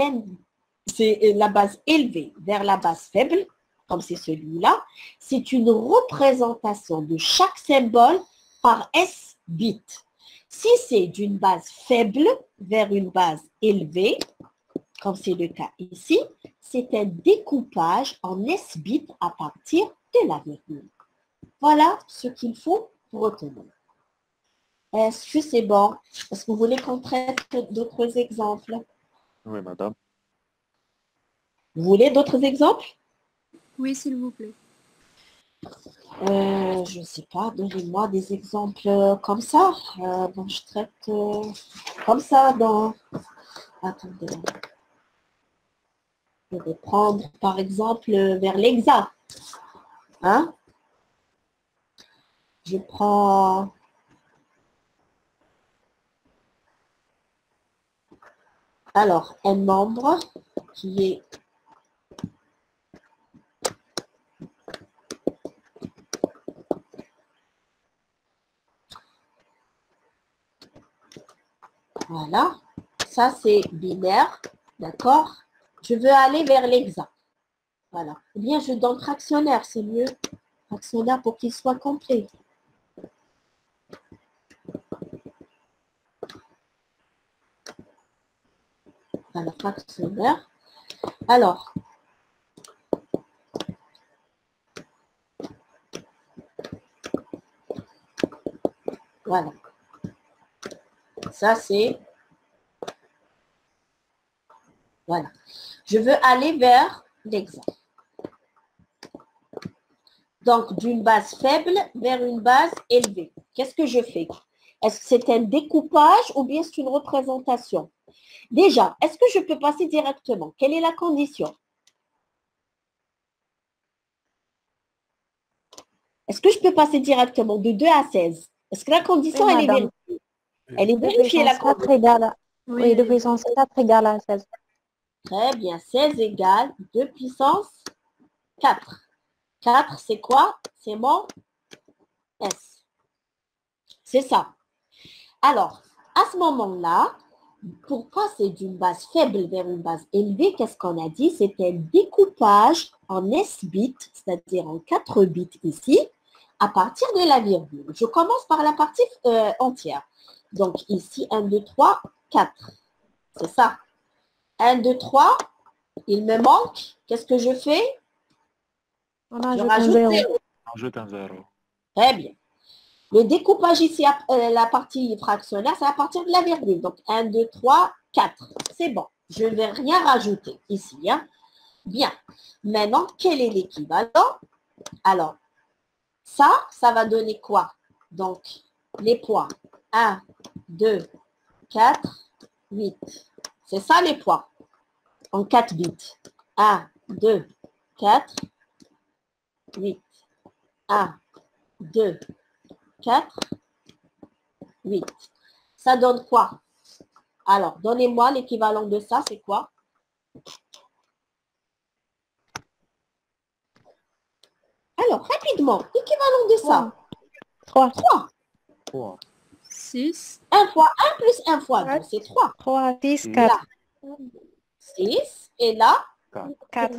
la base élevée vers la base faible, comme c'est celui-là, c'est une représentation de chaque symbole par S bits. Si c'est d'une base faible vers une base élevée, comme c'est le cas ici, c'est un découpage en S bits à partir de la virgule. Voilà ce qu'il faut retenir. Est-ce que c'est bon? Est-ce que vous voulez qu'on traite d'autres exemples? Oui, madame. Vous voulez d'autres exemples? Oui, s'il vous plaît. Je ne sais pas, donnez-moi des exemples comme ça. Bon, je traite comme ça dans... Attendez. Je vais prendre par exemple vers l'hexa. Hein? Je prends... Alors, un nombre qui est voilà, ça c'est binaire, d'accord? Je veux aller vers l'hexa. Voilà. Ou bien je donne fractionnaire, c'est mieux. Fractionnaire pour qu'il soit complet. Voilà, fractionnaire. Alors, voilà. Ça, c'est... Voilà. Je veux aller vers l'exemple. Donc, d'une base faible vers une base élevée. Qu'est-ce que je fais? Est-ce que c'est un découpage ou bien c'est une représentation? Déjà, est-ce que je peux passer directement? Quelle est la condition? Est-ce que je peux passer directement de 2 à 16? Est-ce que la condition, Oui, elle est madame. vérifiée? Elle est De vérifiée, la puissance 4 condition. égale à... Oui, de puissance 4 égale à 16. Très bien. 16 égale 2 puissance 4. 4, c'est quoi? C'est mon S. C'est ça. Alors, à ce moment-là, pour passer d'une base faible vers une base élevée, qu'est-ce qu'on a dit? C'est un découpage en S bits, c'est-à-dire en 4 bits ici, à partir de la virgule. Je commence par la partie entière. Donc ici, 1, 2, 3, 4. C'est ça. 1, 2, 3, il me manque. Qu'est-ce que je fais? On Je ajoute un rajoute 0. 0. Ajoute un 0. Très bien. Le découpage ici, la partie fractionnaire, c'est à partir de la virgule. Donc, 1, 2, 3, 4. C'est bon. Je ne vais rien rajouter ici. Hein. Bien. Maintenant, quel est l'équivalent? Alors, ça va donner quoi? Donc, les poids. 1, 2, 4, 8. C'est ça les poids. En 4 bits. 1, 2, 4, 8. 1, 2, 4, 8. Ça donne quoi? Alors, donnez-moi l'équivalent de ça, c'est quoi? Alors, rapidement, l'équivalent de ça. 3. 3. 3. 6. 1 fois 1 plus 1 fois 2, c'est 3. 3, 6, Six. 4. Là, 6. Et là, 4.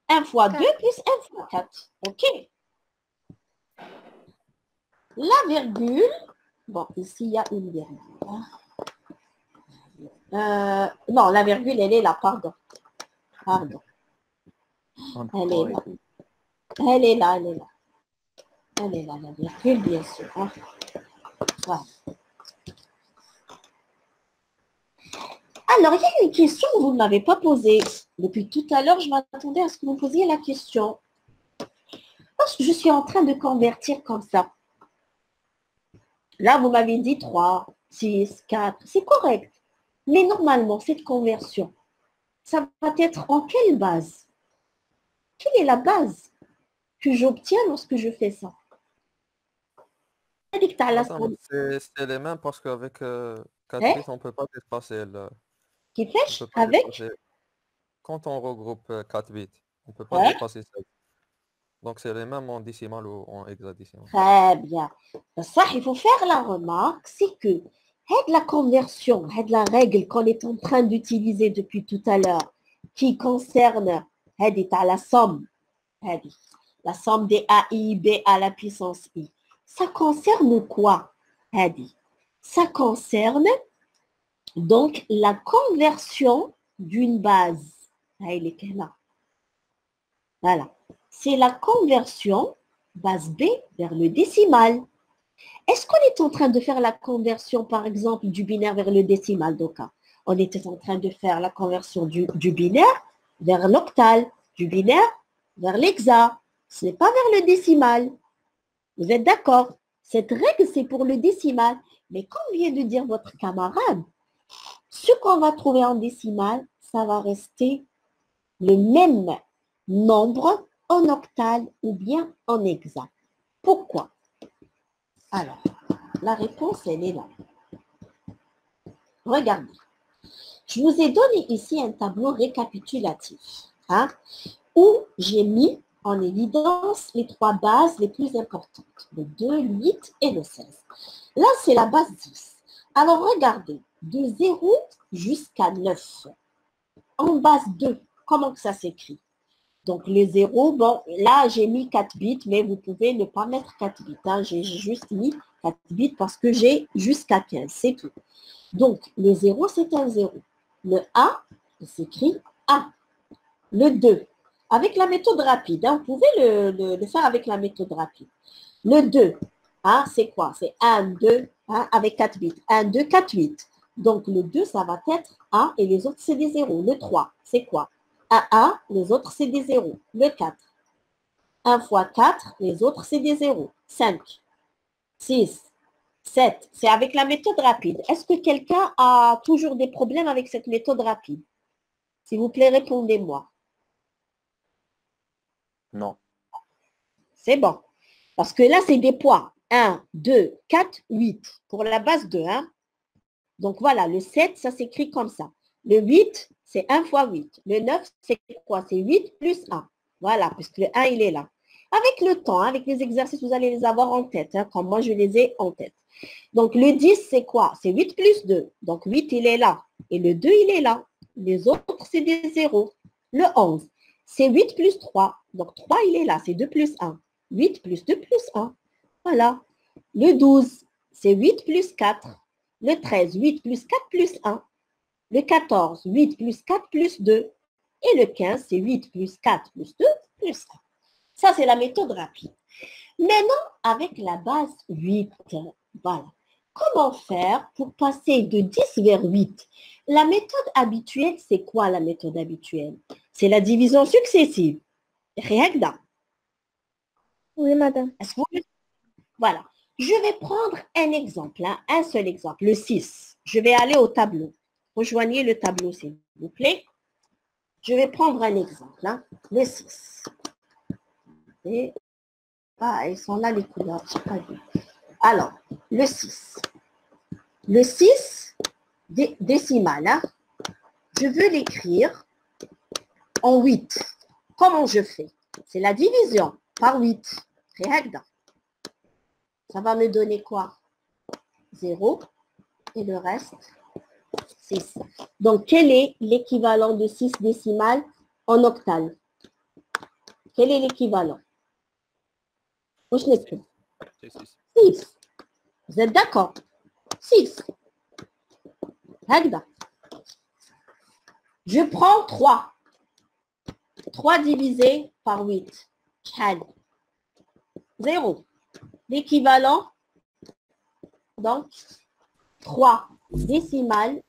1 fois 2 4. plus 1 fois 4. OK. La virgule, bon, ici, il y a une virgule. Non, la virgule, elle est là, pardon. Pardon. Elle est là. Elle est là, elle est là. Elle est là, la virgule, bien sûr. Hein. Voilà. Alors, il y a une question que vous ne m'avez pas posée. Depuis tout à l'heure, je m'attendais à ce que vous posiez la question. Parce que je suis en train de convertir comme ça. Là, vous m'avez dit 3, 6, 4. C'est correct. Mais normalement, cette conversion, ça va être en quelle base? Quelle est la base que j'obtiens lorsque je fais ça? Attends, c'est les mêmes parce qu'avec 4 Hein? bits, on ne peut pas dépasser le... Qui on fait peut pas avec? dépasser- Quand on regroupe 4 bits, on ne peut pas Ouais. dépasser 16. Donc c'est les mêmes en décimal ou en hexadécimal. Très bien. Ça, il faut faire la remarque, c'est que la conversion, la règle qu'on est en train d'utiliser depuis tout à l'heure, qui concerne la somme, la somme des AIB à la puissance I, ça concerne quoi? Ça concerne donc la conversion d'une base. Voilà. C'est la conversion base B vers le décimal. Est-ce qu'on est en train de faire la conversion, par exemple, du binaire vers le décimal, Doka? On était en train de faire la conversion du binaire vers l'octal, du binaire vers l'hexa. Ce n'est pas vers le décimal. Vous êtes d'accord? Cette règle, c'est pour le décimal. Mais comme vient de dire votre camarade, ce qu'on va trouver en décimal, ça va rester le même nombre en octal ou bien en hexa. Pourquoi? Alors, la réponse, elle est là. Regardez. Je vous ai donné ici un tableau récapitulatif où j'ai mis en évidence les 3 bases les plus importantes. Le 2, le 8 et le 16. Là, c'est la base 10. Alors, regardez. De 0 jusqu'à 9. En base 2, comment que ça s'écrit? Donc, le 0, bon, là, j'ai mis 4 bits, mais vous pouvez ne pas mettre 4 bits. Hein. J'ai juste mis 4 bits parce que j'ai jusqu'à 15, c'est tout. Donc, le 0, c'est un 0. Le 1, il s'écrit 1. Le 2, avec la méthode rapide, hein, vous pouvez le faire avec la méthode rapide. Le 2, hein, c'est quoi? C'est 1, 2, hein, avec 4 bits. 1, 2, 4, 8. Donc, le 2, ça va être 1 et les autres, c'est des 0. Le 3, c'est quoi? 1, les autres, c'est des 0. Le 4, 1 fois 4, les autres, c'est des 0. 5, 6, 7. C'est avec la méthode rapide. Est-ce que quelqu'un a toujours des problèmes avec cette méthode rapide? S'il vous plaît, répondez-moi. Non. C'est bon. Parce que là, c'est des poids. 1, 2, 4, 8. Pour la base 2. Hein? Donc voilà, le 7, ça s'écrit comme ça. Le 8, c'est 1 fois 8. Le 9, c'est quoi? C'est 8 plus 1. Voilà, puisque le 1, il est là. Avec le temps, avec les exercices, vous allez les avoir en tête, hein, comme moi, je les ai en tête. Donc, le 10, c'est quoi? C'est 8 plus 2. Donc, 8, il est là. Et le 2, il est là. Les autres, c'est des 0. Le 11, c'est 8 plus 3. Donc, 3, il est là. C'est 2 plus 1. 8 plus 2 plus 1. Voilà. Le 12, c'est 8 plus 4. Le 13, 8 plus 4 plus 1. Le 14, 8 plus 4 plus 2. Et le 15, c'est 8 plus 4 plus 2 plus 1. Ça, c'est la méthode rapide. Maintenant, avec la base 8, voilà. Comment faire pour passer de 10 vers 8? La méthode habituelle, c'est quoi la méthode habituelle? C'est la division successive. Réagda. Oui, madame. Voilà. Je vais prendre un exemple, hein, un seul exemple, le 6. Je vais aller au tableau. Rejoignez le tableau, s'il vous plaît. Je vais prendre un exemple, hein, le 6. Et, ils sont là les couleurs, je n'ai pas vu. Alors, le 6. Le 6, décimal, hein, je veux l'écrire en 8. Comment je fais? C'est la division par 8. Ça va me donner quoi? 0 et le reste, 6. Donc, quel est l'équivalent de 6 décimales en octale? Quel est l'équivalent? Je n'ai plus. 6. Vous êtes d'accord? 6. Je prends 3. 3 divisé par 8. 0. L'équivalent, donc, 3 décimales,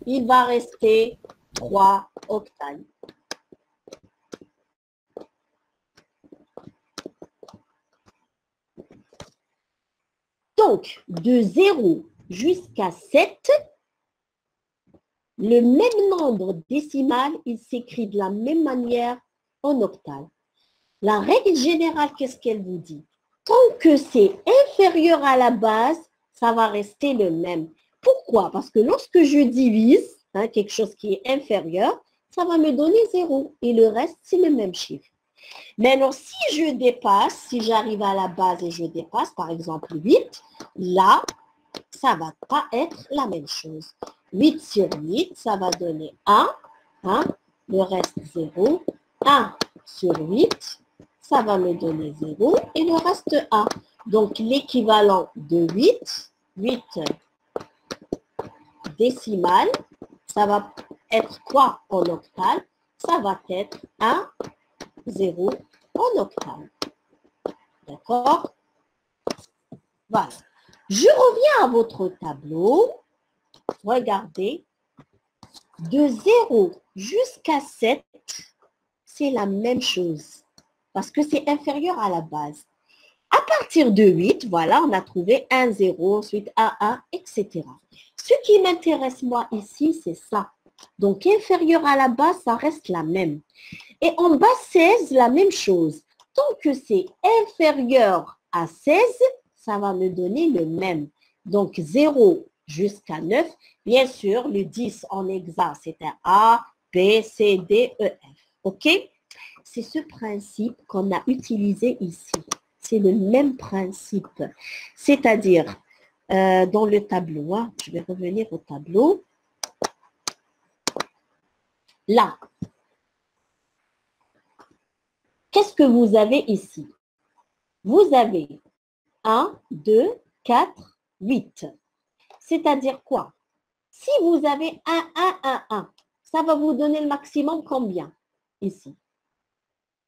il va rester 3 octales. Donc, de 0 jusqu'à 7, le même nombre décimal, il s'écrit de la même manière en octale. La règle générale, qu'est-ce qu'elle vous dit? Tant que c'est inférieur à la base, ça va rester le même. Pourquoi? Parce que lorsque je divise, hein, quelque chose qui est inférieur, ça va me donner 0. Et le reste, c'est le même chiffre. Maintenant, si je dépasse, si j'arrive à la base et je dépasse, par exemple 8, là, ça ne va pas être la même chose. 8 sur 8, ça va donner 1, le reste 0. 1 sur 8, ça va me donner 0 et le reste 1. Donc, l'équivalent de 8 décimales, ça va être quoi en octale? Ça va être 1, 0 en octale. D'accord? Voilà. Je reviens à votre tableau. Regardez. De 0 jusqu'à 7, c'est la même chose. Parce que c'est inférieur à la base. À partir de 8, voilà, on a trouvé 1, 0, ensuite 1, etc. Ce qui m'intéresse, moi, ici, c'est ça. Donc, inférieur à la base, ça reste la même. Et en bas 16, la même chose. Tant que c'est inférieur à 16, ça va me donner le même. Donc, 0 jusqu'à 9. Bien sûr, le 10 en hexa, c'est un A, B, C, D, E, F. OK? C'est ce principe qu'on a utilisé ici. C'est le même principe. C'est-à-dire, dans le tableau, hein, je vais revenir au tableau. Là, qu'est-ce que vous avez ici? Vous avez 1, 2, 4, 8. C'est-à-dire quoi? Si vous avez 1, 1, 1, 1, ça va vous donner le maximum combien ici?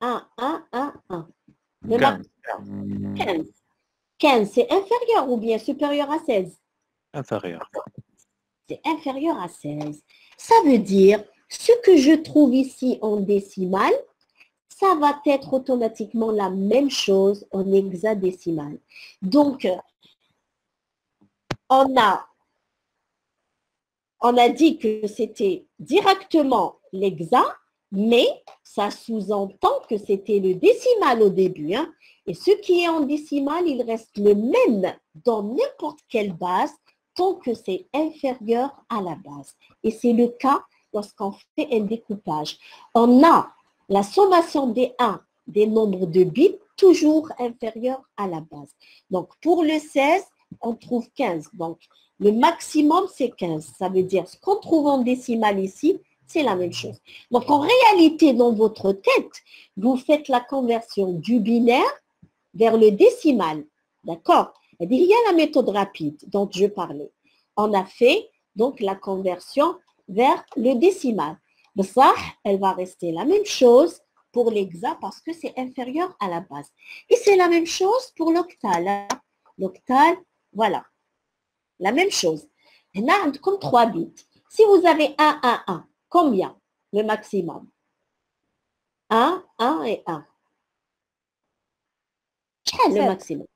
1, 1, 1, 1. Le 15. maximum, 15. 15, c'est inférieur ou bien supérieur à 16? Inférieur. C'est inférieur à 16. Ça veut dire, ce que je trouve ici en décimale, ça va être automatiquement la même chose en hexadécimal. Donc, on a dit que c'était directement l'hexa, mais ça sous-entend que c'était le décimal au début. Hein. Et ce qui est en décimal, il reste le même dans n'importe quelle base tant que c'est inférieur à la base. Et c'est le cas lorsqu'on fait un découpage. On a la sommation des 1 des nombres de bits toujours inférieur à la base. Donc, pour le 16, on trouve 15. Donc, le maximum, c'est 15. Ça veut dire ce qu'on trouve en décimal ici, c'est la même chose. Donc, en réalité, dans votre tête, vous faites la conversion du binaire vers le décimal. D'accord? Il y a la méthode rapide dont je parlais. On a fait donc la conversion vers le décimal. Mais ça, elle va rester la même chose pour l'hexa parce que c'est inférieur à la base. Et c'est la même chose pour l'octal. Hein. L'octal, voilà. La même chose. On a comme 3 bits. Si vous avez 1, 1, 1, combien le maximum? 1, 1 et 1. Quel est le maximum?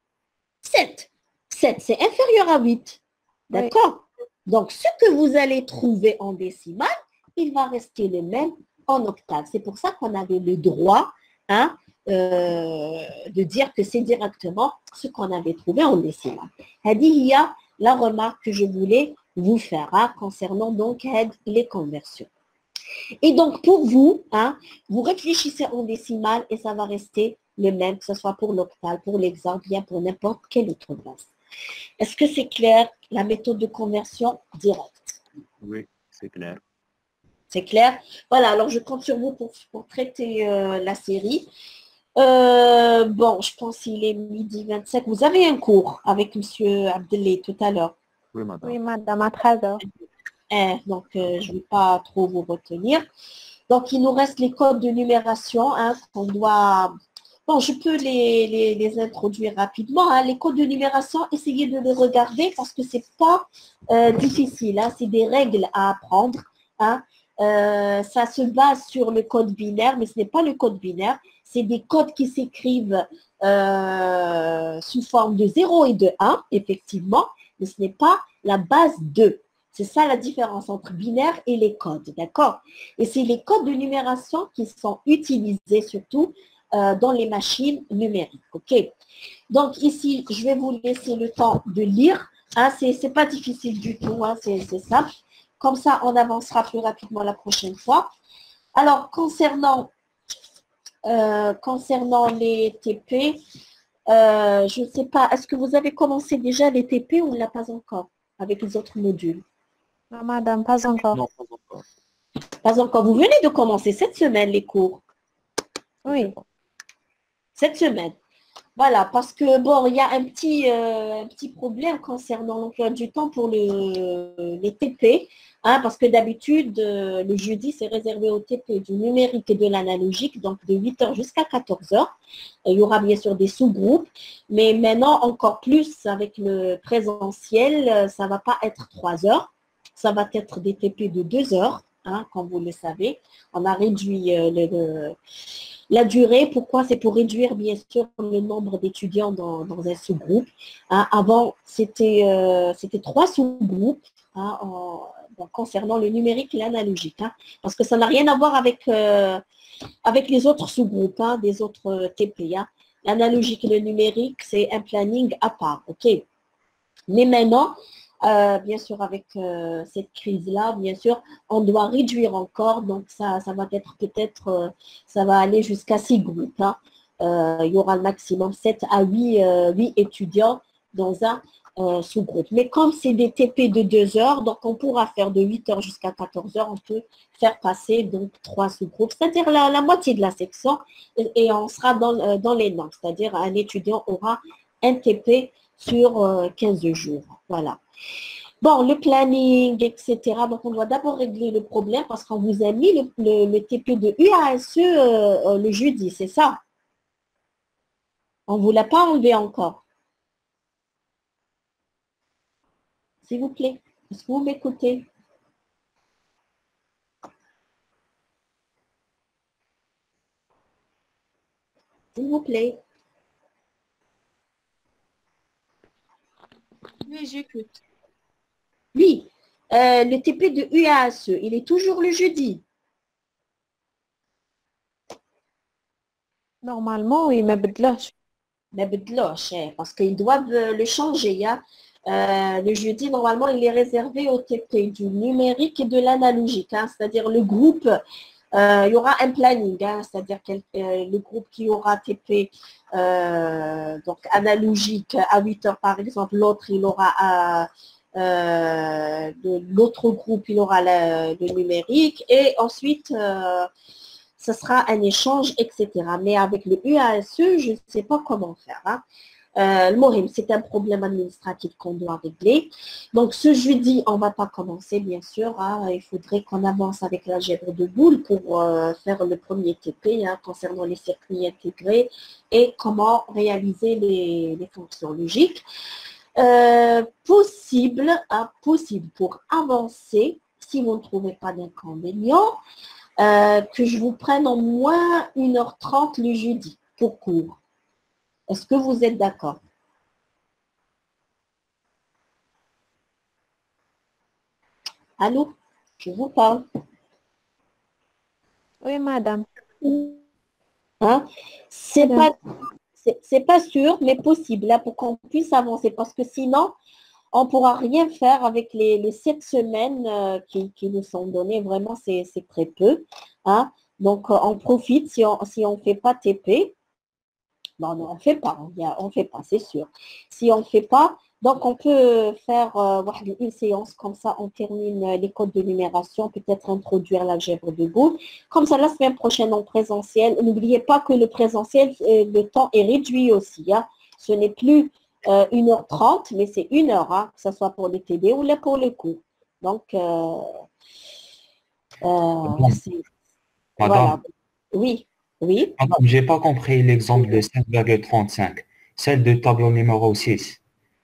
7. 7, c'est inférieur à 8. D'accord? Oui. Donc, ce que vous allez trouver en décimal, il va rester le même en octave. C'est pour ça qu'on avait le droit hein, de dire que c'est directement ce qu'on avait trouvé en décimal. Il y a la remarque que je voulais vous faire hein, concernant donc les conversions. Et donc, pour vous, hein, vous réfléchissez en décimal et ça va rester le même, que ce soit pour l'octal, pour l'exemple, bien pour n'importe quelle autre base. Est-ce que c'est clair, la méthode de conversion directe? Oui, c'est clair. C'est clair? Voilà, alors je compte sur vous pour traiter la série. Bon, je pense qu'il est 12h25. Vous avez un cours avec M. Abdelé tout à l'heure. Oui, madame. Oui, madame, à 13h. Donc, je ne vais pas trop vous retenir. Donc, il nous reste les codes de numération hein, qu'on doit... Bon, je peux les introduire rapidement. Hein. Les codes de numération, essayez de les regarder parce que ce n'est pas difficile. Hein. C'est des règles à apprendre. Hein. Ça se base sur le code binaire, mais ce n'est pas le code binaire. C'est des codes qui s'écrivent sous forme de 0 et de 1, effectivement, mais ce n'est pas la base 2. C'est ça la différence entre binaire et les codes, d'accord? Et c'est les codes de numération qui sont utilisés surtout dans les machines numériques, ok? Donc ici, je vais vous laisser le temps de lire. Hein, c'est pas difficile du tout, hein, c'est simple. Comme ça, on avancera plus rapidement la prochaine fois. Alors, concernant les TP, je ne sais pas, est-ce que vous avez commencé déjà les TP ou là pas encore avec les autres modules? Non, madame, pas encore. Non, pas encore. Pas encore. Vous venez de commencer cette semaine les cours? Oui. Cette semaine. Voilà, parce que bon, il y a un petit problème concernant l'emploi du temps pour les TP, hein, parce que d'habitude, le jeudi, c'est réservé au TP du numérique et de l'analogique, donc de 8h jusqu'à 14h. Il y aura bien sûr des sous-groupes, mais maintenant, encore plus avec le présentiel, ça ne va pas être 3 heures, ça va être des TP de 2 heures, hein, comme vous le savez. On a réduit la durée. Pourquoi? C'est pour réduire bien sûr le nombre d'étudiants dans un sous-groupe. Hein, avant, c'était 3 sous-groupes hein, concernant le numérique et l'analogique. Hein, parce que ça n'a rien à voir avec les autres sous-groupes, hein, des autres TP. Hein. L'analogique et le numérique, c'est un planning à part. Ok. Mais maintenant, bien sûr, avec cette crise-là, bien sûr, on doit réduire encore. Donc, ça va être peut-être, ça va aller jusqu'à 6 groupes. Hein. Il y aura le maximum 7 à 8 étudiants dans un sous-groupes. Mais comme c'est des TP de 2 heures, donc on pourra faire de 8 heures jusqu'à 14 heures, on peut faire passer donc 3 sous-groupes, c'est-à-dire la moitié de la section, et on sera dans les normes, c'est-à-dire un étudiant aura un TP sur 15 jours. Voilà. Bon, le planning, etc. Donc, on doit d'abord régler le problème parce qu'on vous a mis le TP de UASE le jeudi, c'est ça? On ne vous l'a pas enlevé encore. S'il vous plaît, est-ce que vous m'écoutez? S'il vous plaît. Oui, j'écoute. Oui, le TP de UASE, il est toujours le jeudi. Normalement, oui, ما بدلوش. Mais بدلوش, parce qu'ils doivent le changer. Hein. Le jeudi, normalement, il est réservé au TP du numérique et de l'analogique. Hein, c'est-à-dire le groupe, il y aura un planning. Hein, c'est-à-dire le groupe qui aura TP donc analogique à 8 heures, par exemple, l'autre, il aura l'autre groupe, il aura le numérique. Et ensuite, ce sera un échange, etc. Mais avec le UASE, je ne sais pas comment faire. Hein. Le Mohim, c'est un problème administratif qu'on doit régler. Donc, ce jeudi, on ne va pas commencer, bien sûr. Hein. Il faudrait qu'on avance avec l'algèbre de Boole pour faire le premier TP hein, concernant les circuits intégrés et comment réaliser les fonctions logiques. Possible pour avancer, si vous ne trouvez pas d'inconvénient, que je vous prenne en moins 1h30 le jeudi pour cours. Est-ce que vous êtes d'accord? Allô? Je vous parle. Oui, madame. Hein? C'est pas sûr, mais possible là, pour qu'on puisse avancer. Parce que sinon, on ne pourra rien faire avec les 7 semaines qui nous sont données. Vraiment, c'est très peu. Hein? Donc, on profite si on ne fait pas TP. Non, on ne fait pas, c'est sûr. Si on ne fait pas, donc on peut faire une séance comme ça, on termine les codes de numération, peut-être introduire l'algèbre de Boole. Comme ça, la semaine prochaine en présentiel, n'oubliez pas que le présentiel, le temps est réduit aussi. Hein. Ce n'est plus 1h30, mais c'est 1 heure, hein, que ce soit pour le TD ou pour le cours. Donc, voilà. Oui. Oui. Madame, je n'ai pas compris l'exemple de 5,35, celle du tableau numéro 6.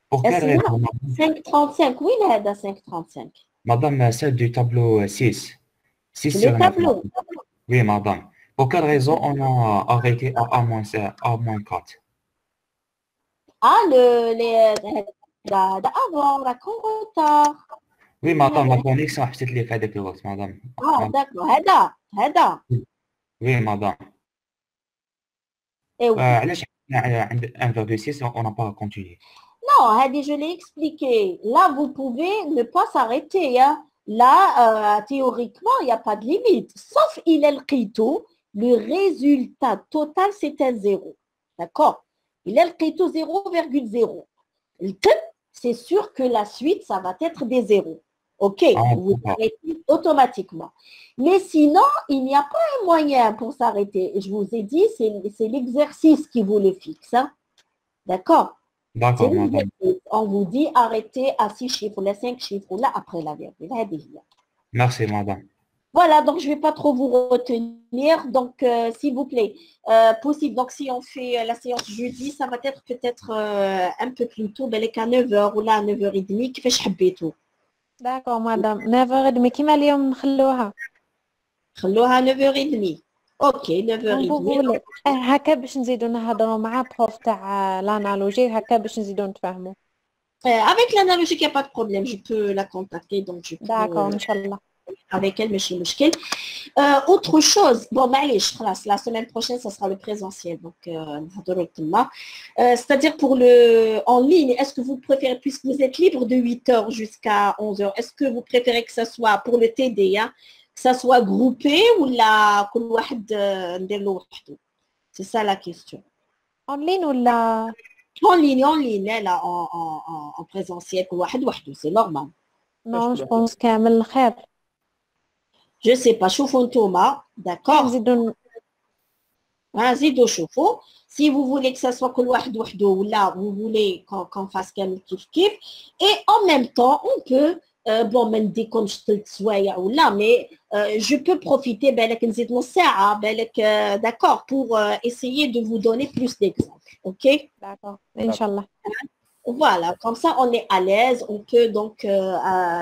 Pour quelle raison? 5,35, oui, l'aide à 5,35. Madame, celle du tableau 6. 6 Le sur 9. tableau. Oui, madame. Pour quelle raison on a arrêté à A-4? Ah, avant, la retard. Oui, madame, la connexion, c'est les faits de pilote, madame. Ah, d'accord. هذا. Oui, madame. Et oui. علاش 1,6 on n'a pas continué? Non, je l'ai expliqué. Là, vous pouvez ne pas s'arrêter. Hein. Là, théoriquement, il n'y a pas de limite. Sauf il est le résultat total, c'est un 0. D'accord? Il est le 0,0. C'est sûr que la suite, ça va être des zéros. OK, vous arrêtez automatiquement. Mais sinon, il n'y a pas un moyen pour s'arrêter. Je vous ai dit, c'est l'exercice qui vous le fixe. Hein. D'accord? D'accord, madame. On vous dit arrêtez à 6 chiffres, les 5 chiffres, là après la virgule. Merci, madame. Voilà, donc je ne vais pas trop vous retenir. Donc, s'il vous plaît, possible. Donc, si on fait la séance jeudi, ça va être peut-être un peu plus tôt, qu'à 9h ou là à 9h30, كيفاش حبيتوا. D'accord, madame. 9h30 كيما اليوم نخلوها. خلوها 9h30. OK, 9h30. هكا باش نزيدو نهضروا مع بروف تاع l'analogie هكا باش نزيدو نتفاهموا. Avec l'analogique, il n'y a pas de problème. Je peux la contacter, donc je peux... D'accord, Inch'Allah. Avec elle, mais chez autre chose, bon, la semaine prochaine, ça sera le présentiel. Donc, c'est-à-dire pour le en ligne, est-ce que vous préférez, puisque vous êtes libre de 8h jusqu'à 11h, est-ce que vous préférez que ça soit pour le TD, hein, que ça soit groupé ou la c'est ça la question. En ligne ou là? En ligne, là, en présentiel, c'est normal. Non, je pense كامل خير. Je sais pas, شوفوا نتوما, d'accord? نزيدو زيدوا شوفوا. Si vous voulez que ça soit كل واحد وحده ou là, vous voulez qu'on fasse كامل كيف. Et en même temps, on peut, bon, ما نديكمش 3 سوايع ou là, mais je peux profiter, بالك نزيد نص ساعة, بالك, d'accord, pour essayer de vous donner plus d'exemples, ok? D'accord, Inch'Allah. Voilà, comme ça on est à l'aise, on peut donc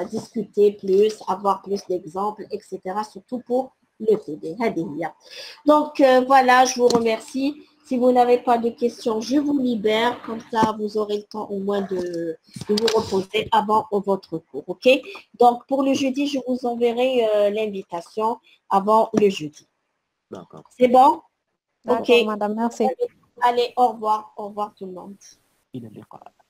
discuter plus, avoir plus d'exemples, etc. Surtout pour le TD. Donc voilà, je vous remercie. Si vous n'avez pas de questions, je vous libère. Comme ça, vous aurez le temps au moins de vous reposer avant votre cours. OK? Donc pour le jeudi, je vous enverrai l'invitation avant le jeudi. D'accord. C'est bon? D'accord, OK. madame, merci. Allez, au revoir tout le monde. إلى اللقاء.